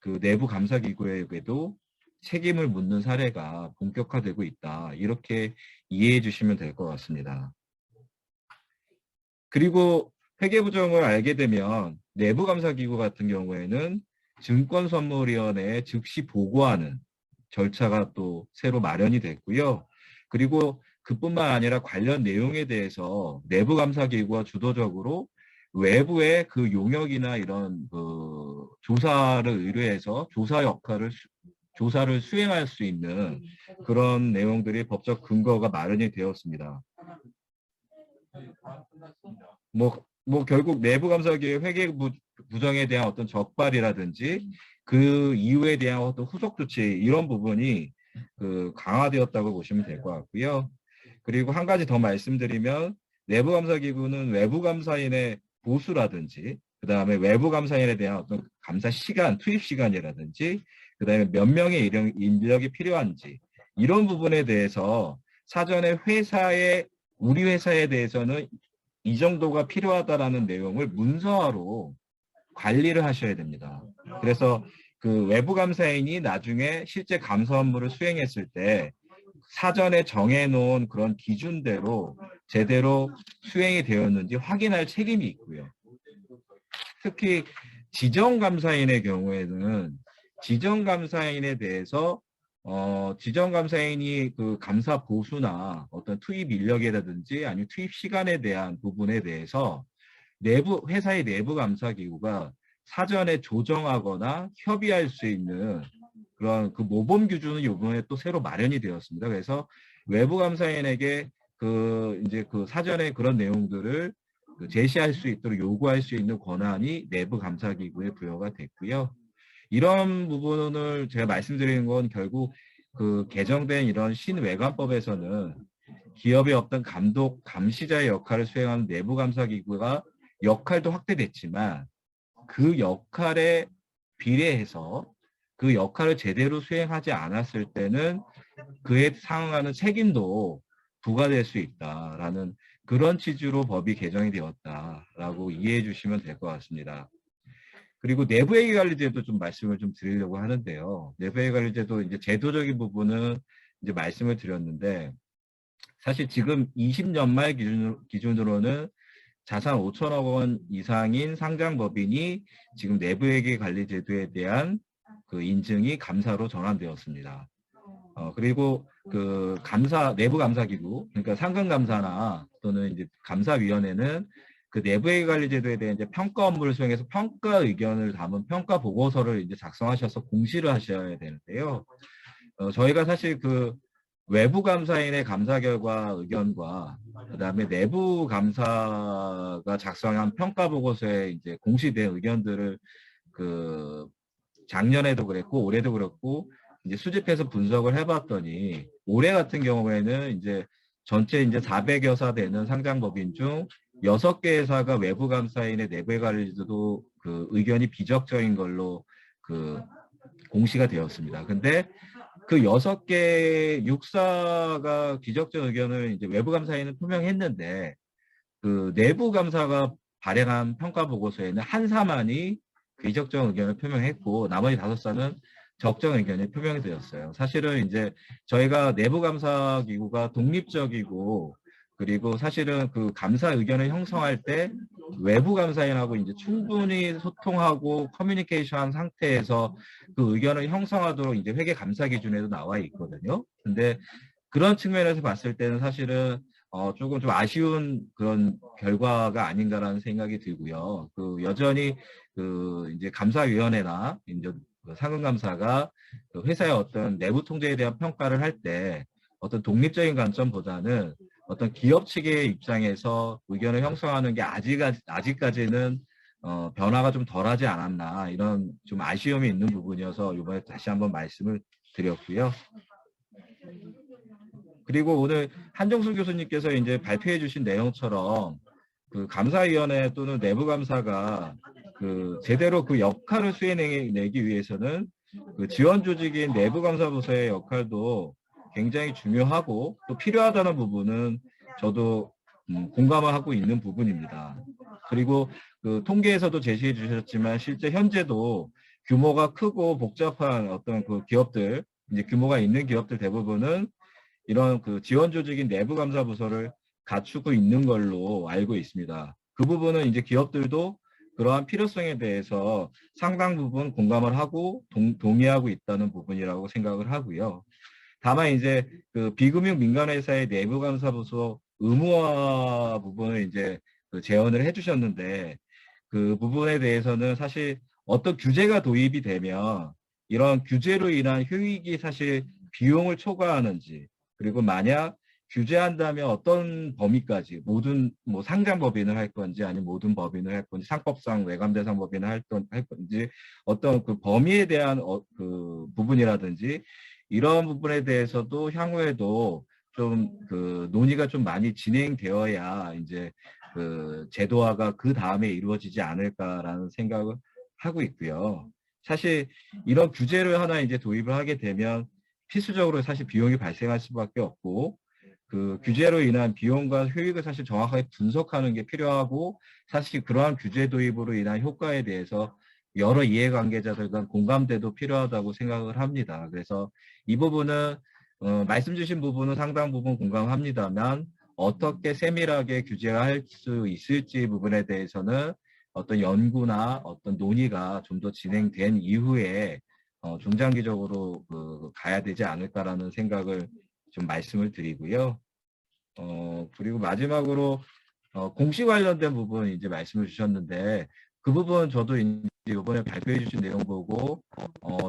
그 내부 감사 기구에게도 책임을 묻는 사례가 본격화되고 있다. 이렇게 이해해 주시면 될 것 같습니다. 그리고 회계부정을 알게 되면 내부감사기구 같은 경우에는 증권선물위원회에 즉시 보고하는 절차가 또 새로 마련이 됐고요. 그리고 그뿐만 아니라 관련 내용에 대해서 내부감사기구가 주도적으로 외부의 그 용역이나 이런 그 조사를 의뢰해서 조사를 수행할 수 있는 그런 내용들이 법적 근거가 마련이 되었습니다. 뭐 결국 내부감사기의 회계부정에 대한 어떤 적발이라든지 그 이후에 대한 어떤 후속 조치 이런 부분이 그 강화되었다고 보시면 될 것 같고요. 그리고 한 가지 더 말씀드리면 내부감사기구는 외부감사인의 보수라든지 그 다음에 외부감사인에 대한 어떤 감사 시간, 투입 시간이라든지 그 다음에 몇 명의 인력이 필요한지 이런 부분에 대해서 사전에 우리 회사에 대해서는 이 정도가 필요하다라는 내용을 문서화로 관리를 하셔야 됩니다. 그래서 그 외부감사인이 나중에 실제 감사 업무를 수행했을 때 사전에 정해놓은 그런 기준대로 제대로 수행이 되었는지 확인할 책임이 있고요. 특히 지정감사인의 경우에는 지정감사인에 대해서 지정감사인이 그 감사 보수나 어떤 투입 인력이라든지 아니면 투입 시간에 대한 부분에 대해서 회사의 내부 감사기구가 사전에 조정하거나 협의할 수 있는 그런 그 모범 규준은 이번에 또 새로 마련이 되었습니다. 그래서 외부 감사인에게 이제 그 사전에 그런 내용들을 제시할 수 있도록 요구할 수 있는 권한이 내부 감사기구에 부여가 됐고요. 이런 부분을 제가 말씀드리는 건 결국 그 개정된 이런 신외관법에서는 기업의 어떤 감독, 감시자의 역할을 수행하는 내부감사기구가 역할도 확대됐지만 그 역할에 비례해서 그 역할을 제대로 수행하지 않았을 때는 그에 상응하는 책임도 부과될 수 있다라는 그런 취지로 법이 개정이 되었다라고 이해해 주시면 될 것 같습니다. 그리고 내부회계관리제도 좀 말씀을 좀 드리려고 하는데요. 내부회계관리제도 이제 제도적인 부분은 이제 말씀을 드렸는데 사실 지금 20년 말 기준으로는 자산 5천억 원 이상인 상장법인이 지금 내부회계관리제도에 대한 그 인증이 감사로 전환되었습니다. 그리고 그 내부감사기구, 그러니까 상근감사나 또는 이제 감사위원회는 그 내부회계관리제도에 대한 이제 평가 업무를 수행해서 평가 의견을 담은 평가 보고서를 이제 작성하셔서 공시를 하셔야 되는데요. 저희가 사실 그 외부 감사인의 감사 결과 의견과 그다음에 내부 감사가 작성한 평가 보고서에 이제 공시된 의견들을 그 작년에도 그랬고 올해도 그렇고 이제 수집해서 분석을 해봤더니 올해 같은 경우에는 이제 전체 이제 400여사 되는 상장법인 중 6개 회사가 외부 감사인의 내부에 관리도 그 의견이 비적절인 걸로 그 공시가 되었습니다. 근데 그 6개 6사가 비적절 의견을 이제 외부 감사인은 표명했는데 그 내부 감사가 발행한 평가 보고서에는 한 사만이 비적정 의견을 표명했고 나머지 5사는 적정 의견이 표명이 되었어요. 사실은 이제 저희가 내부 감사 기구가 독립적이고 그리고 사실은 그 감사 의견을 형성할 때 외부 감사인하고 이제 충분히 소통하고 커뮤니케이션한 상태에서 그 의견을 형성하도록 이제 회계 감사 기준에도 나와 있거든요. 근데 그런 측면에서 봤을 때는 사실은 조금 좀 아쉬운 그런 결과가 아닌가라는 생각이 들고요. 그 여전히 그 이제 감사위원회나 이제 상근감사가 그 회사의 어떤 내부 통제에 대한 평가를 할 때 어떤 독립적인 관점보다는 어떤 기업 측의 입장에서 의견을 형성하는 게 아직까지는 변화가 좀 덜하지 않았나 이런 좀 아쉬움이 있는 부분이어서 이번에 다시 한번 말씀을 드렸고요. 그리고 오늘 한정수 교수님께서 이제 발표해 주신 내용처럼 그 감사위원회 또는 내부감사가 그 제대로 그 역할을 수행하기 위해서는 그 지원 조직인 내부감사부서의 역할도 굉장히 중요하고 또 필요하다는 부분은 저도 공감을 하고 있는 부분입니다. 그리고 그 통계에서도 제시해 주셨지만 실제 현재도 규모가 크고 복잡한 어떤 그 기업들, 이제 규모가 있는 기업들 대부분은 이런 그 지원 조직인 내부 감사 부서를 갖추고 있는 걸로 알고 있습니다. 그 부분은 이제 기업들도 그러한 필요성에 대해서 상당 부분 공감을 하고 동의하고 있다는 부분이라고 생각을 하고요. 다만 이제 그 비금융 민간회사의 내부 감사 부서 의무화 부분을 이제 그 제언을 해주셨는데 그 부분에 대해서는 사실 어떤 규제가 도입이 되면 이런 규제로 인한 효익이 사실 비용을 초과하는지, 그리고 만약 규제한다면 어떤 범위까지, 모든 뭐 상장 법인을 할 건지 아니면 모든 법인을 할 건지, 상법상 외감대상 법인을 할 건지, 어떤 그 범위에 대한 그 부분이라든지 이런 부분에 대해서도 향후에도 좀 그 논의가 좀 많이 진행되어야 이제 그 제도화가 그 다음에 이루어지지 않을까라는 생각을 하고 있고요. 사실 이런 규제를 하나 이제 도입을 하게 되면 필수적으로 사실 비용이 발생할 수밖에 없고, 그 규제로 인한 비용과 효익을 사실 정확하게 분석하는 게 필요하고, 사실 그러한 규제 도입으로 인한 효과에 대해서 여러 이해관계자들 간 공감대도 필요하다고 생각을 합니다. 그래서 이 부분은 말씀 주신 부분은 상당 부분 공감합니다만 어떻게 세밀하게 규제할 수 있을지 부분에 대해서는 어떤 연구나 어떤 논의가 좀 더 진행된 이후에 중장기적으로 가야 되지 않을까라는 생각을 좀 말씀을 드리고요. 그리고 마지막으로 공시 관련된 부분 이제 말씀을 주셨는데 그 부분 저도 이제 이번에 발표해 주신 내용 보고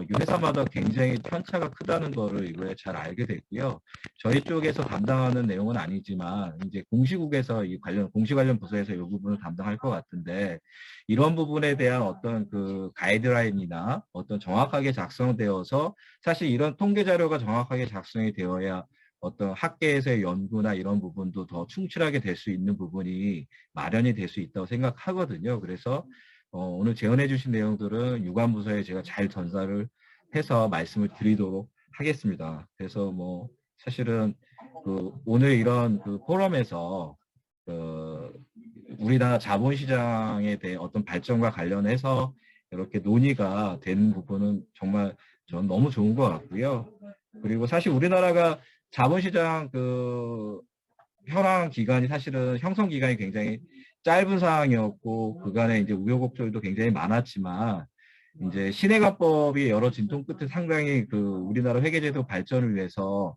이 회사마다 굉장히 편차가 크다는 거를 이번에 잘 알게 됐고요. 저희 쪽에서 담당하는 내용은 아니지만 이제 공시국에서 이 공시 관련 부서에서 이 부분을 담당할 것 같은데, 이런 부분에 대한 어떤 그 가이드라인이나 어떤 정확하게 작성되어서, 사실 이런 통계 자료가 정확하게 작성이 되어야 어떤 학계에서의 연구나 이런 부분도 더 충실하게 될 수 있는 부분이 마련이 될 수 있다고 생각하거든요. 그래서 오늘 제언해 주신 내용들은 유관부서에 제가 잘 전달을 해서 말씀을 드리도록 하겠습니다. 그래서 뭐 사실은 그 오늘 이런 그 포럼에서 우리나라 자본시장에 대해 어떤 발전과 관련해서 이렇게 논의가 되는 부분은 정말 저는 너무 좋은 것 같고요. 그리고 사실 우리나라가 자본시장 그 현황 기간이 사실은 형성 기간이 굉장히 짧은 상황이었고 그간에 이제 우여곡절도 굉장히 많았지만 이제 신해관법이 여러 진통 끝에 상당히 그 우리나라 회계제도 발전을 위해서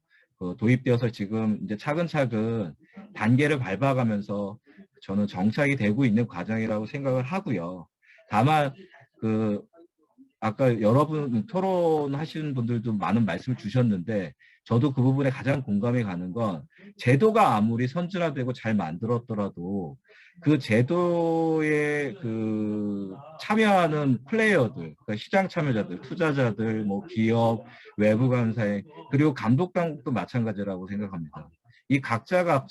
도입되어서 지금 이제 차근차근 단계를 밟아가면서 저는 정착이 되고 있는 과정이라고 생각을 하고요. 다만 그 아까 여러분 토론하시는 분들도 많은 말씀을 주셨는데 저도 그 부분에 가장 공감이 가는 건 제도가 아무리 선진화되고 잘 만들었더라도 그 제도에 그 참여하는 플레이어들, 그러니까 시장 참여자들, 투자자들, 뭐 기업, 외부 감사회, 그리고 감독 당국도 마찬가지라고 생각합니다. 이 각자가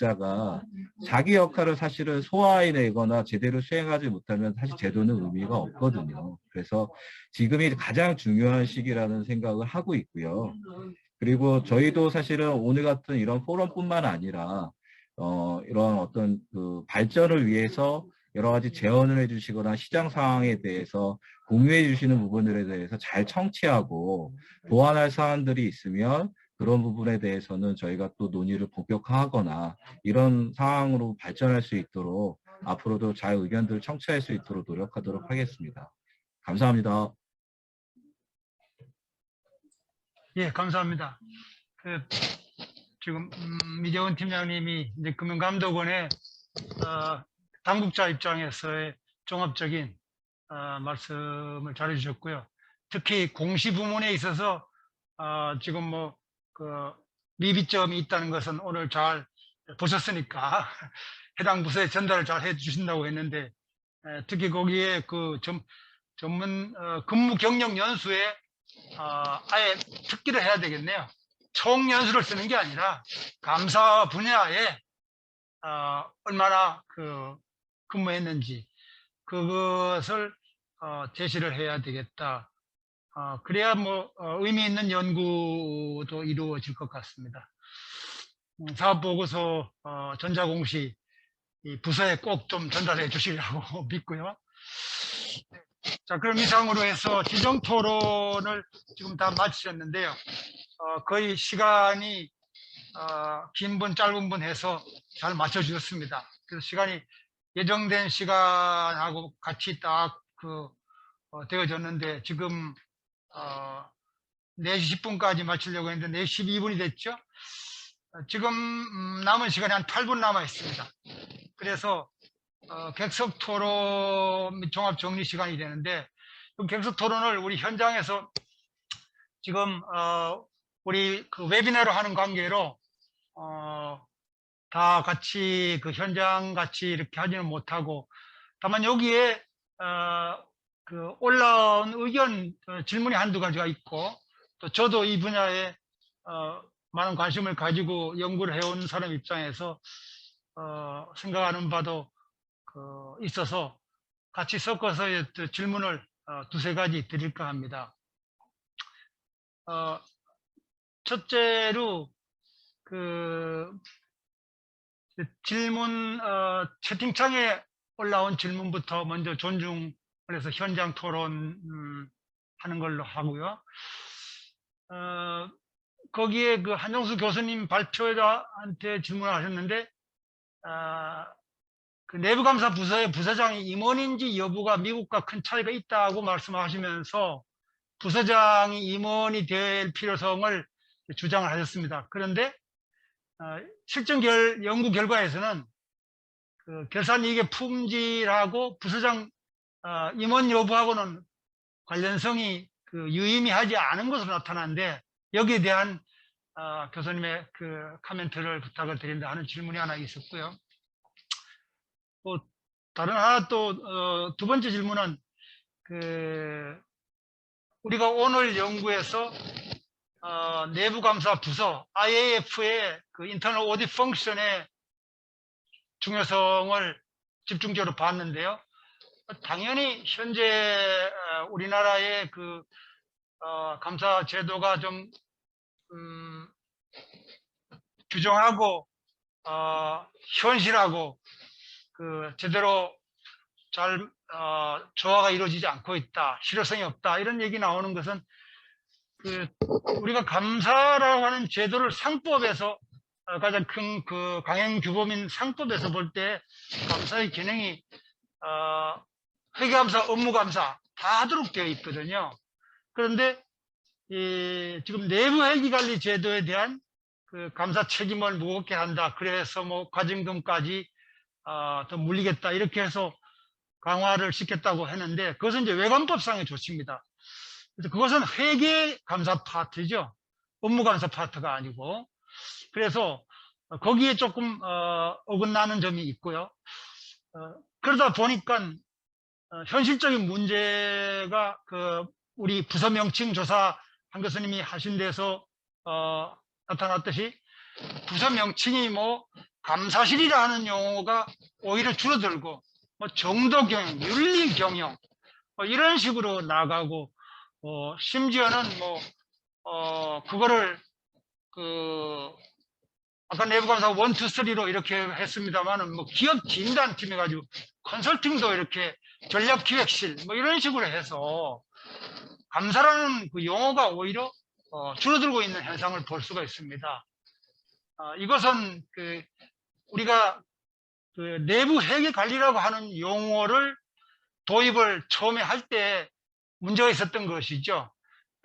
자기 역할을 사실은 소화해내거나 제대로 수행하지 못하면 사실 제도는 의미가 없거든요. 그래서 지금이 가장 중요한 시기라는 생각을 하고 있고요. 그리고 저희도 사실은 오늘 같은 이런 포럼뿐만 아니라 이런 어떤 그 발전을 위해서 여러 가지 제언을 해주시거나 시장 상황에 대해서 공유해 주시는 부분들에 대해서 잘 청취하고 보완할 사안들이 있으면 그런 부분에 대해서는 저희가 또 논의를 본격화하거나 이런 상황으로 발전할 수 있도록 앞으로도 잘 의견들을 청취할 수 있도록 노력하도록 하겠습니다. 감사합니다. 예, 감사합니다. 지금 이재원 팀장님이 이제 금융감독원의 당국자 입장에서의 종합적인 말씀을 잘해주셨고요. 특히 공시 부문에 있어서 지금 뭐 그 미비점이 있다는 것은 오늘 잘 보셨으니까 해당 부서에 전달을 잘 해주신다고 했는데 특히 거기에 그 전문 근무 경력 연수에 아예 특기를 해야 되겠네요. 총 연수를 쓰는 게 아니라 감사 분야에 얼마나 근무했는지 그것을 제시를 해야 되겠다. 그래야 뭐 의미 있는 연구도 이루어질 것 같습니다. 사업보고서 전자공시 이 부서에 꼭 좀 전달해 주시라고 믿고요. 자, 그럼 이상으로 해서 지정 토론을 지금 다 마치셨는데요. 거의 시간이 긴 분, 짧은 분 해서 잘 맞춰주셨습니다. 그래서 시간이 예정된 시간하고 같이 딱 되어졌는데 지금 4시 10분까지 마치려고 했는데 4시 12분이 됐죠. 지금 남은 시간이 한 8분 남아 있습니다. 그래서 객석 토론 및 종합 정리 시간이 되는데 그 객석 토론을 우리 현장에서 지금 우리 그 웨비나로 하는 관계로 다 같이 그 현장 같이 이렇게 하지는 못하고 다만 여기에 그 올라온 의견 질문이 한두 가지가 있고 또 저도 이 분야에 많은 관심을 가지고 연구를 해온 사람 입장에서 생각하는 바도 있어서 같이 섞어서 질문을 두세 가지 드릴까 합니다. 첫째로 그 질문 채팅창에 올라온 질문부터 먼저 존중을 해서 현장 토론 하는 걸로 하고요. 거기에 그 한정수 교수님 발표자한테 질문을 하셨는데 그 내부감사 부서의 부서장이 임원인지 여부가 미국과 큰 차이가 있다고 말씀하시면서 부서장이 임원이 될 필요성을 주장을 하셨습니다. 그런데 실증 연구 결과에서는 그 결산이익의 품질하고 부서장 임원 여부하고는 관련성이 유의미하지 않은 것으로 나타나는데 여기에 대한 교수님의 그 코멘트를 부탁을 드린다 하는 질문이 하나 있었고요. 또 다른 하나 또 두 번째 질문은 그 우리가 오늘 연구에서 내부감사 부서 IAF의 그 인터널 오디트 펑션의 중요성을 집중적으로 봤는데요. 당연히 현재 우리나라의 그 감사 제도가 좀 규정하고 현실하고 그 제대로 잘 조화가 이루어지지 않고 있다, 실효성이 없다 이런 얘기 나오는 것은 그 우리가 감사라고 하는 제도를 상법에서 가장 큰 그 강행 규범인 상법에서 볼 때 감사의 기능이 회계감사, 업무감사 다 하도록 되어 있거든요. 그런데 지금 내부 회계관리 제도에 대한 그 감사 책임을 무겁게 한다. 그래서 뭐 과징금까지 더 물리겠다 이렇게 해서 강화를 시켰다고 했는데 그것은 이제 외관법상의 조치입니다. 그래서 그것은 회계감사 파트죠. 업무감사 파트가 아니고. 그래서 거기에 조금 어긋나는 점이 있고요. 그러다 보니까 현실적인 문제가 그 우리 부서 명칭 조사 한 교수님이 하신 데서 나타났듯이 부서 명칭이 뭐 감사실이라 하는 용어가 오히려 줄어들고 뭐 정도 경영, 윤리 경영 뭐 이런 식으로 나가고 심지어는 뭐 그거를 그 아까 내부감사 1, 2, 3로 이렇게 했습니다만은 뭐 기업 진단팀 해가지고 컨설팅도 이렇게 전략기획실 뭐 이런 식으로 해서 감사라는 그 용어가 오히려 줄어들고 있는 현상을 볼 수가 있습니다. 이것은 그 우리가 그 내부 회계 관리라고 하는 용어를 도입을 처음에 할 때 문제가 있었던 것이죠.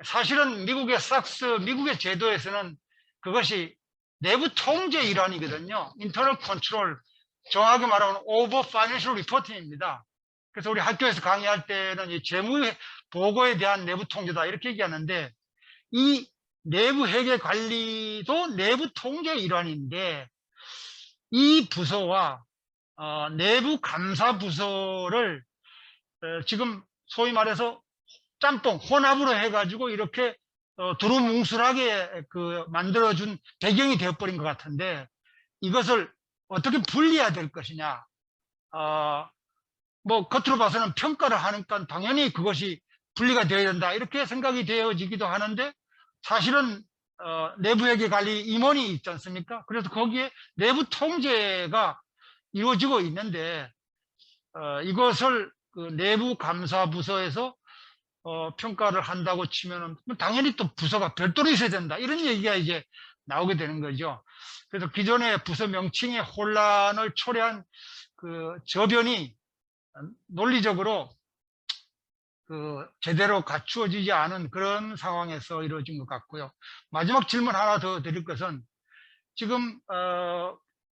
사실은 미국의 삭스, 미국의 제도에서는 그것이 내부 통제 일환이거든요. 인터널 컨트롤, 정확하게 말하면 오버 파이낸셜 리포팅입니다. 그래서 우리 학교에서 강의할 때는 이 재무 보고에 대한 내부 통제다 이렇게 얘기하는데 이 내부 회계 관리도 내부 통제 일환인데 이 부서와 내부 감사 부서를 지금 소위 말해서 짬뽕 혼합으로 해가지고 이렇게 두루뭉술하게 그 만들어준 배경이 되어버린 것 같은데 이것을 어떻게 분리해야 될 것이냐. 뭐 겉으로 봐서는 평가를 하니까 당연히 그것이 분리가 되어야 된다 이렇게 생각이 되어지기도 하는데 사실은 내부회계 관리 임원이 있지 않습니까? 그래서 거기에 내부 통제가 이루어지고 있는데 이것을 그 내부 감사 부서에서 평가를 한다고 치면은 당연히 또 부서가 별도로 있어야 된다 이런 얘기가 이제 나오게 되는 거죠. 그래서 기존의 부서 명칭의 혼란을 초래한 그 저변이 논리적으로 그 제대로 갖추어지지 않은 그런 상황에서 이루어진 것 같고요. 마지막 질문 하나 더 드릴 것은 지금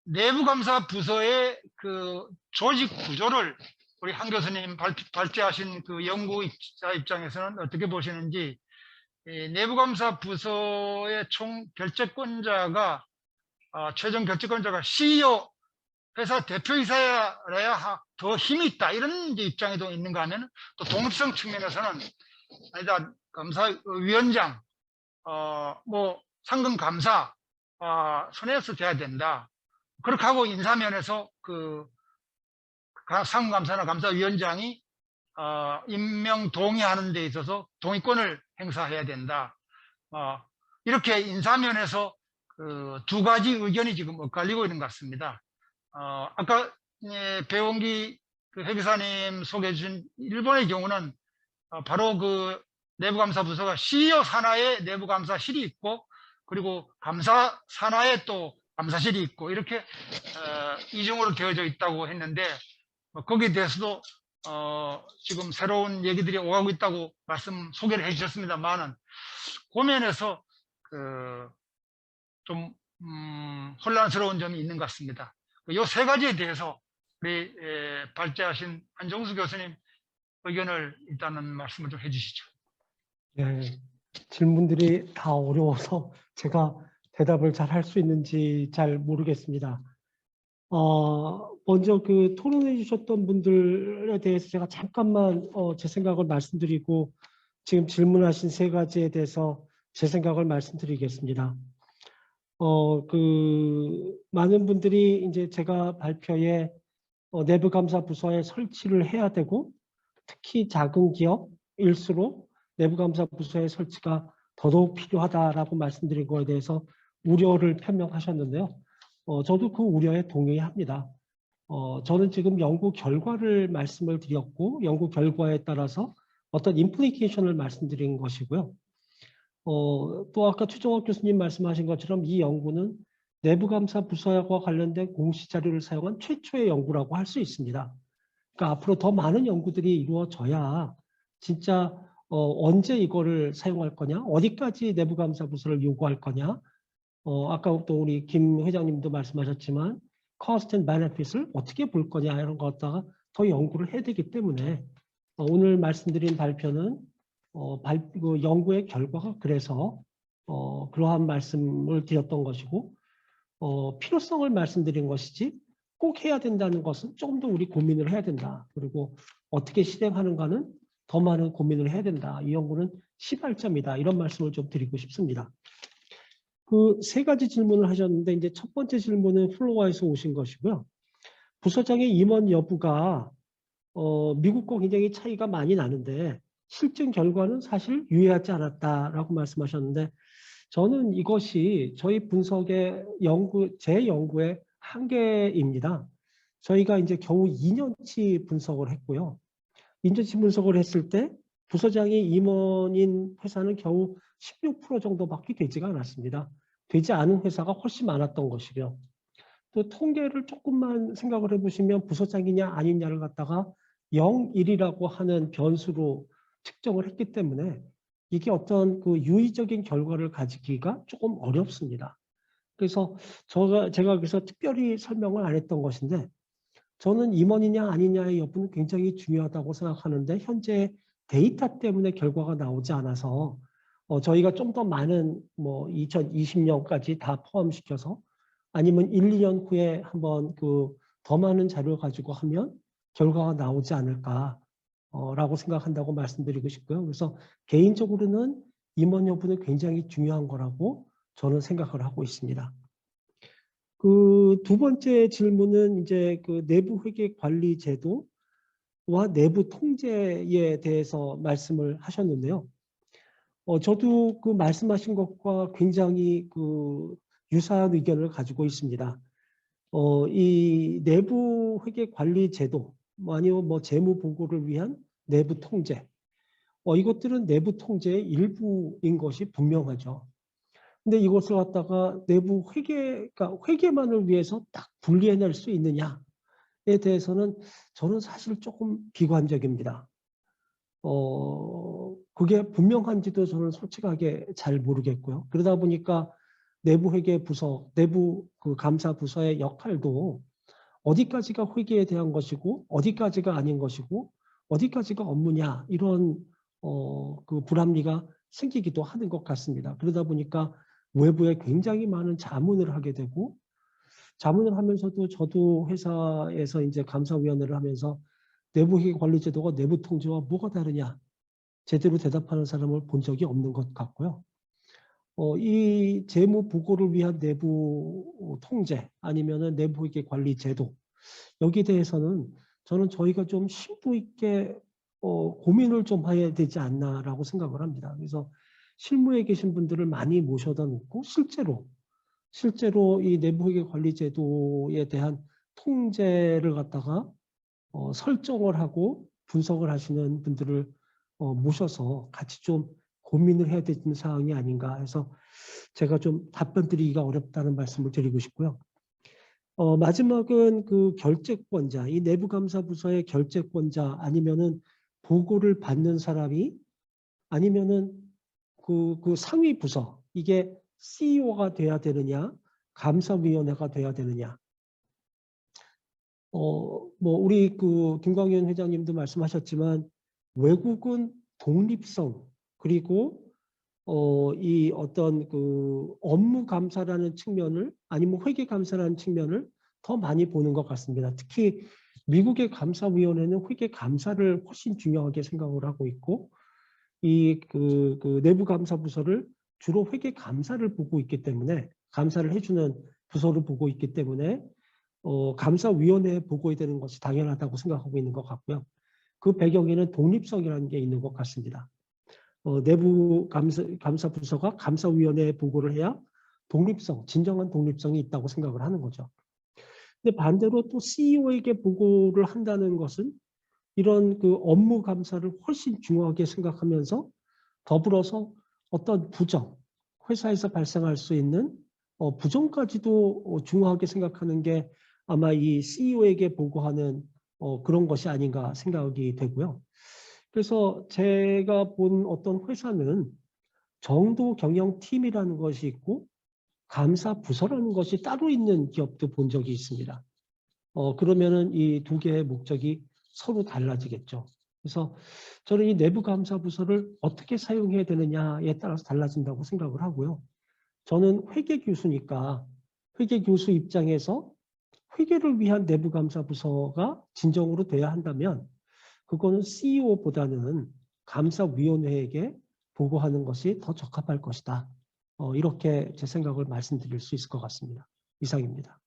내부감사 부서의 그 조직 구조를 우리 한 교수님 발제하신 그 연구자 입장에서는 어떻게 보시는지, 내부감사 부서의 총 결재권자가 최종 결재권자가 CEO 회사 대표이사여야 더 힘이 있다 이런 이제 입장에도 있는가 하면, 또 독립성 측면에서는 아니다 감사위원장 뭐 상근 감사 손에서 돼야 된다. 그렇게 하고 인사면에서 그 상감사나 감사위원장이 임명 동의하는 데 있어서 동의권을 행사해야 된다. 이렇게 인사면에서 그 두 가지 의견이 지금 엇갈리고 있는 것 같습니다. 아까 배원기 그 회계사님 소개해 주신 일본의 경우는 바로 그 내부감사 부서가 CEO 산하에 내부감사실이 있고, 그리고 감사 산하에 또 감사실이 있고, 이렇게 이중으로 되어져 있다고 했는데, 거기에 대해서도 지금 새로운 얘기들이 오가고 있다고 소개를 해 주셨습니다만은, 그 면에서 좀 혼란스러운 점이 있는 것 같습니다. 이 세 가지에 대해서 우리 발제하신 한정수 교수님 의견을 일단은 말씀을 좀 해주시죠. 네, 질문들이 다 어려워서 제가 대답을 잘 할 수 있는지 잘 모르겠습니다. 먼저 그 토론해 주셨던 분들에 대해서 제가 잠깐만 제 생각을 말씀드리고, 지금 질문하신 세 가지에 대해서 제 생각을 말씀드리겠습니다. 많은 분들이 이제 제가 발표에 내부감사 부서에 설치를 해야 되고, 특히 작은 기업일수록 내부감사 부서의 설치가 더더욱 필요하다라고 말씀드린 거에 대해서 우려를 표명하셨는데요. 저도 그 우려에 동의합니다. 저는 지금 연구 결과를 말씀을 드렸고, 연구 결과에 따라서 어떤 임플리케이션을 말씀드린 것이고요. 또 아까 최종학 교수님 말씀하신 것처럼 이 연구는 내부감사 부서와 관련된 공시 자료를 사용한 최초의 연구라고 할 수 있습니다. 그러니까 앞으로 더 많은 연구들이 이루어져야 진짜 언제 이거를 사용할 거냐, 어디까지 내부감사 부서를 요구할 거냐, 아까 또 우리 김 회장님도 말씀하셨지만 cost and benefit을 어떻게 볼 거냐 이런 거 갖다가 더 연구를 해야 되기 때문에 오늘 말씀드린 발표는 그 연구의 결과가 그래서 그러한 말씀을 드렸던 것이고, 필요성을 말씀드린 것이지 꼭 해야 된다는 것은 조금 더 우리 고민을 해야 된다. 그리고 어떻게 실행하는가는 더 많은 고민을 해야 된다. 이 연구는 시발점이다. 이런 말씀을 좀 드리고 싶습니다. 그 세 가지 질문을 하셨는데, 이제 첫 번째 질문은 플로어에서 오신 것이고요. 부서장의 임원 여부가 미국과 굉장히 차이가 많이 나는데 실증 결과는 사실 유의하지 않았다라고 말씀하셨는데, 저는 이것이 저희 분석의 제 연구의 한계입니다. 저희가 이제 겨우 2년치 분석을 했고요. 2년치 분석을 했을 때 부서장이 임원인 회사는 겨우 16% 정도밖에 되지가 않았습니다. 되지 않은 회사가 훨씬 많았던 것이고요. 또 통계를 조금만 생각을 해보시면 부서장이냐 아니냐를 갖다가 0, 1이라고 하는 변수로 측정을 했기 때문에 이게 어떤 그 유의적인 결과를 가지기가 조금 어렵습니다. 그래서 제가 그래서 특별히 설명을 안 했던 것인데, 저는 임원이냐 아니냐의 여부는 굉장히 중요하다고 생각하는데, 현재 데이터 때문에 결과가 나오지 않아서 저희가 좀 더 많은 2020년까지 다 포함시켜서 아니면 1, 2년 후에 한번 더 많은 자료를 가지고 하면 결과가 나오지 않을까 라고 생각한다고 말씀드리고 싶고요. 그래서 개인적으로는 임원 여부는 굉장히 중요한 거라고 저는 생각을 하고 있습니다. 그 두 번째 질문은 이제 그 내부 회계 관리 제도와 내부 통제에 대해서 말씀을 하셨는데요. 저도 그 말씀하신 것과 굉장히 그 유사한 의견을 가지고 있습니다. 이 내부 회계 관리 제도, 아니면 뭐 재무 보고를 위한 내부 통제, 이것들은 내부 통제의 일부인 것이 분명하죠. 근데 이것을 갖다가 내부 회계가 회계만을 위해서 딱 분리해낼 수 있느냐에 대해서는 저는 사실 조금 비관적입니다. 그게 분명한지도 저는 솔직하게 잘 모르겠고요. 그러다 보니까 내부 회계 부서, 내부 그 감사 부서의 역할도 어디까지가 회계에 대한 것이고 어디까지가 아닌 것이고 어디까지가 업무냐, 이런 그 불합리가 생기기도 하는 것 같습니다. 그러다 보니까 외부에 굉장히 많은 자문을 하게 되고, 자문을 하면서도 저도 회사에서 이제 감사위원회를 하면서 내부 회계 관리 제도가 내부 통제와 뭐가 다르냐, 제대로 대답하는 사람을 본 적이 없는 것 같고요. 이 재무 보고를 위한 내부 통제, 아니면은 내부 회계 관리 제도, 여기에 대해서는 저는 저희가 좀 심도 있게 고민을 좀 해야 되지 않나라고 생각을 합니다. 그래서 실무에 계신 분들을 많이 모셔다 놓고 실제로 이 내부 회계 관리 제도에 대한 통제를 갖다가 설정을 하고 분석을 하시는 분들을 모셔서 같이 좀 고민을 해야 되는 사항이 아닌가 해서 제가 좀 답변 드리기가 어렵다는 말씀을 드리고 싶고요. 마지막은 그 결재권자, 이 내부감사부서의 결재권자, 아니면은 보고를 받는 사람이, 아니면은 그 상위 부서, 이게 CEO가 돼야 되느냐, 감사위원회가 돼야 되느냐. 뭐 우리 그 김광현 회장님도 말씀하셨지만 외국은 독립성, 그리고 이 어떤 그 업무 감사라는 측면을, 아니면 회계 감사라는 측면을 더 많이 보는 것 같습니다. 특히 미국의 감사위원회는 회계 감사를 훨씬 중요하게 생각을 하고 있고, 이 그 내부 감사 부서를 주로 회계 감사를 보고 있기 때문에, 감사를 해주는 부서를 보고 있기 때문에 감사위원회에 보고해야 되는 것이 당연하다고 생각하고 있는 것 같고요. 그 배경에는 독립성이라는 게 있는 것 같습니다. 내부 감사 부서가 감사위원회에 보고를 해야 독립성, 진정한 독립성이 있다고 생각을 하는 거죠. 근데 반대로 또 CEO에게 보고를 한다는 것은 이런 그 업무 감사를 훨씬 중요하게 생각하면서, 더불어서 어떤 부정, 회사에서 발생할 수 있는 부정까지도 중요하게 생각하는 게 아마 이 CEO에게 보고하는 그런 것이 아닌가 생각이 되고요. 그래서 제가 본 어떤 회사는 정도 경영팀이라는 것이 있고 감사 부서라는 것이 따로 있는 기업도 본 적이 있습니다. 그러면은 이 두 개의 목적이 서로 달라지겠죠. 그래서 저는 이 내부 감사 부서를 어떻게 사용해야 되느냐에 따라서 달라진다고 생각을 하고요. 저는 회계 교수니까 회계 교수 입장에서 회계를 위한 내부 감사 부서가 진정으로 돼야 한다면 그거는 CEO보다는 감사위원회에게 보고하는 것이 더 적합할 것이다. 이렇게 제 생각을 말씀드릴 수 있을 것 같습니다. 이상입니다.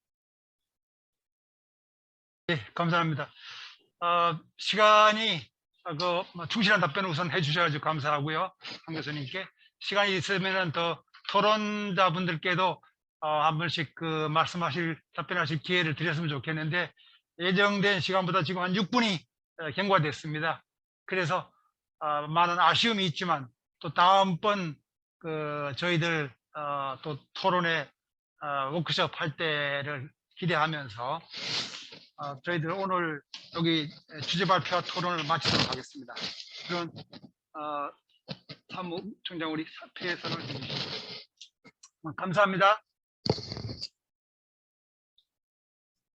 네, 감사합니다. 시간이 충실한 답변을 우선 해주셔가지고 감사하고요. 한 교수님께. 시간이 있으면은 더 토론자분들께도 한 번씩 그 답변하실 기회를 드렸으면 좋겠는데, 예정된 시간보다 지금 한 6분이 경과됐습니다. 그래서 많은 아쉬움이 있지만 또 다음번 저희들 또 토론회 워크숍 할 때를 기대하면서 저희들 오늘 여기 주제 발표와 토론을 마치도록 하겠습니다. 그럼 사무총장 우리 사퇴선을 해주시죠. 감사합니다.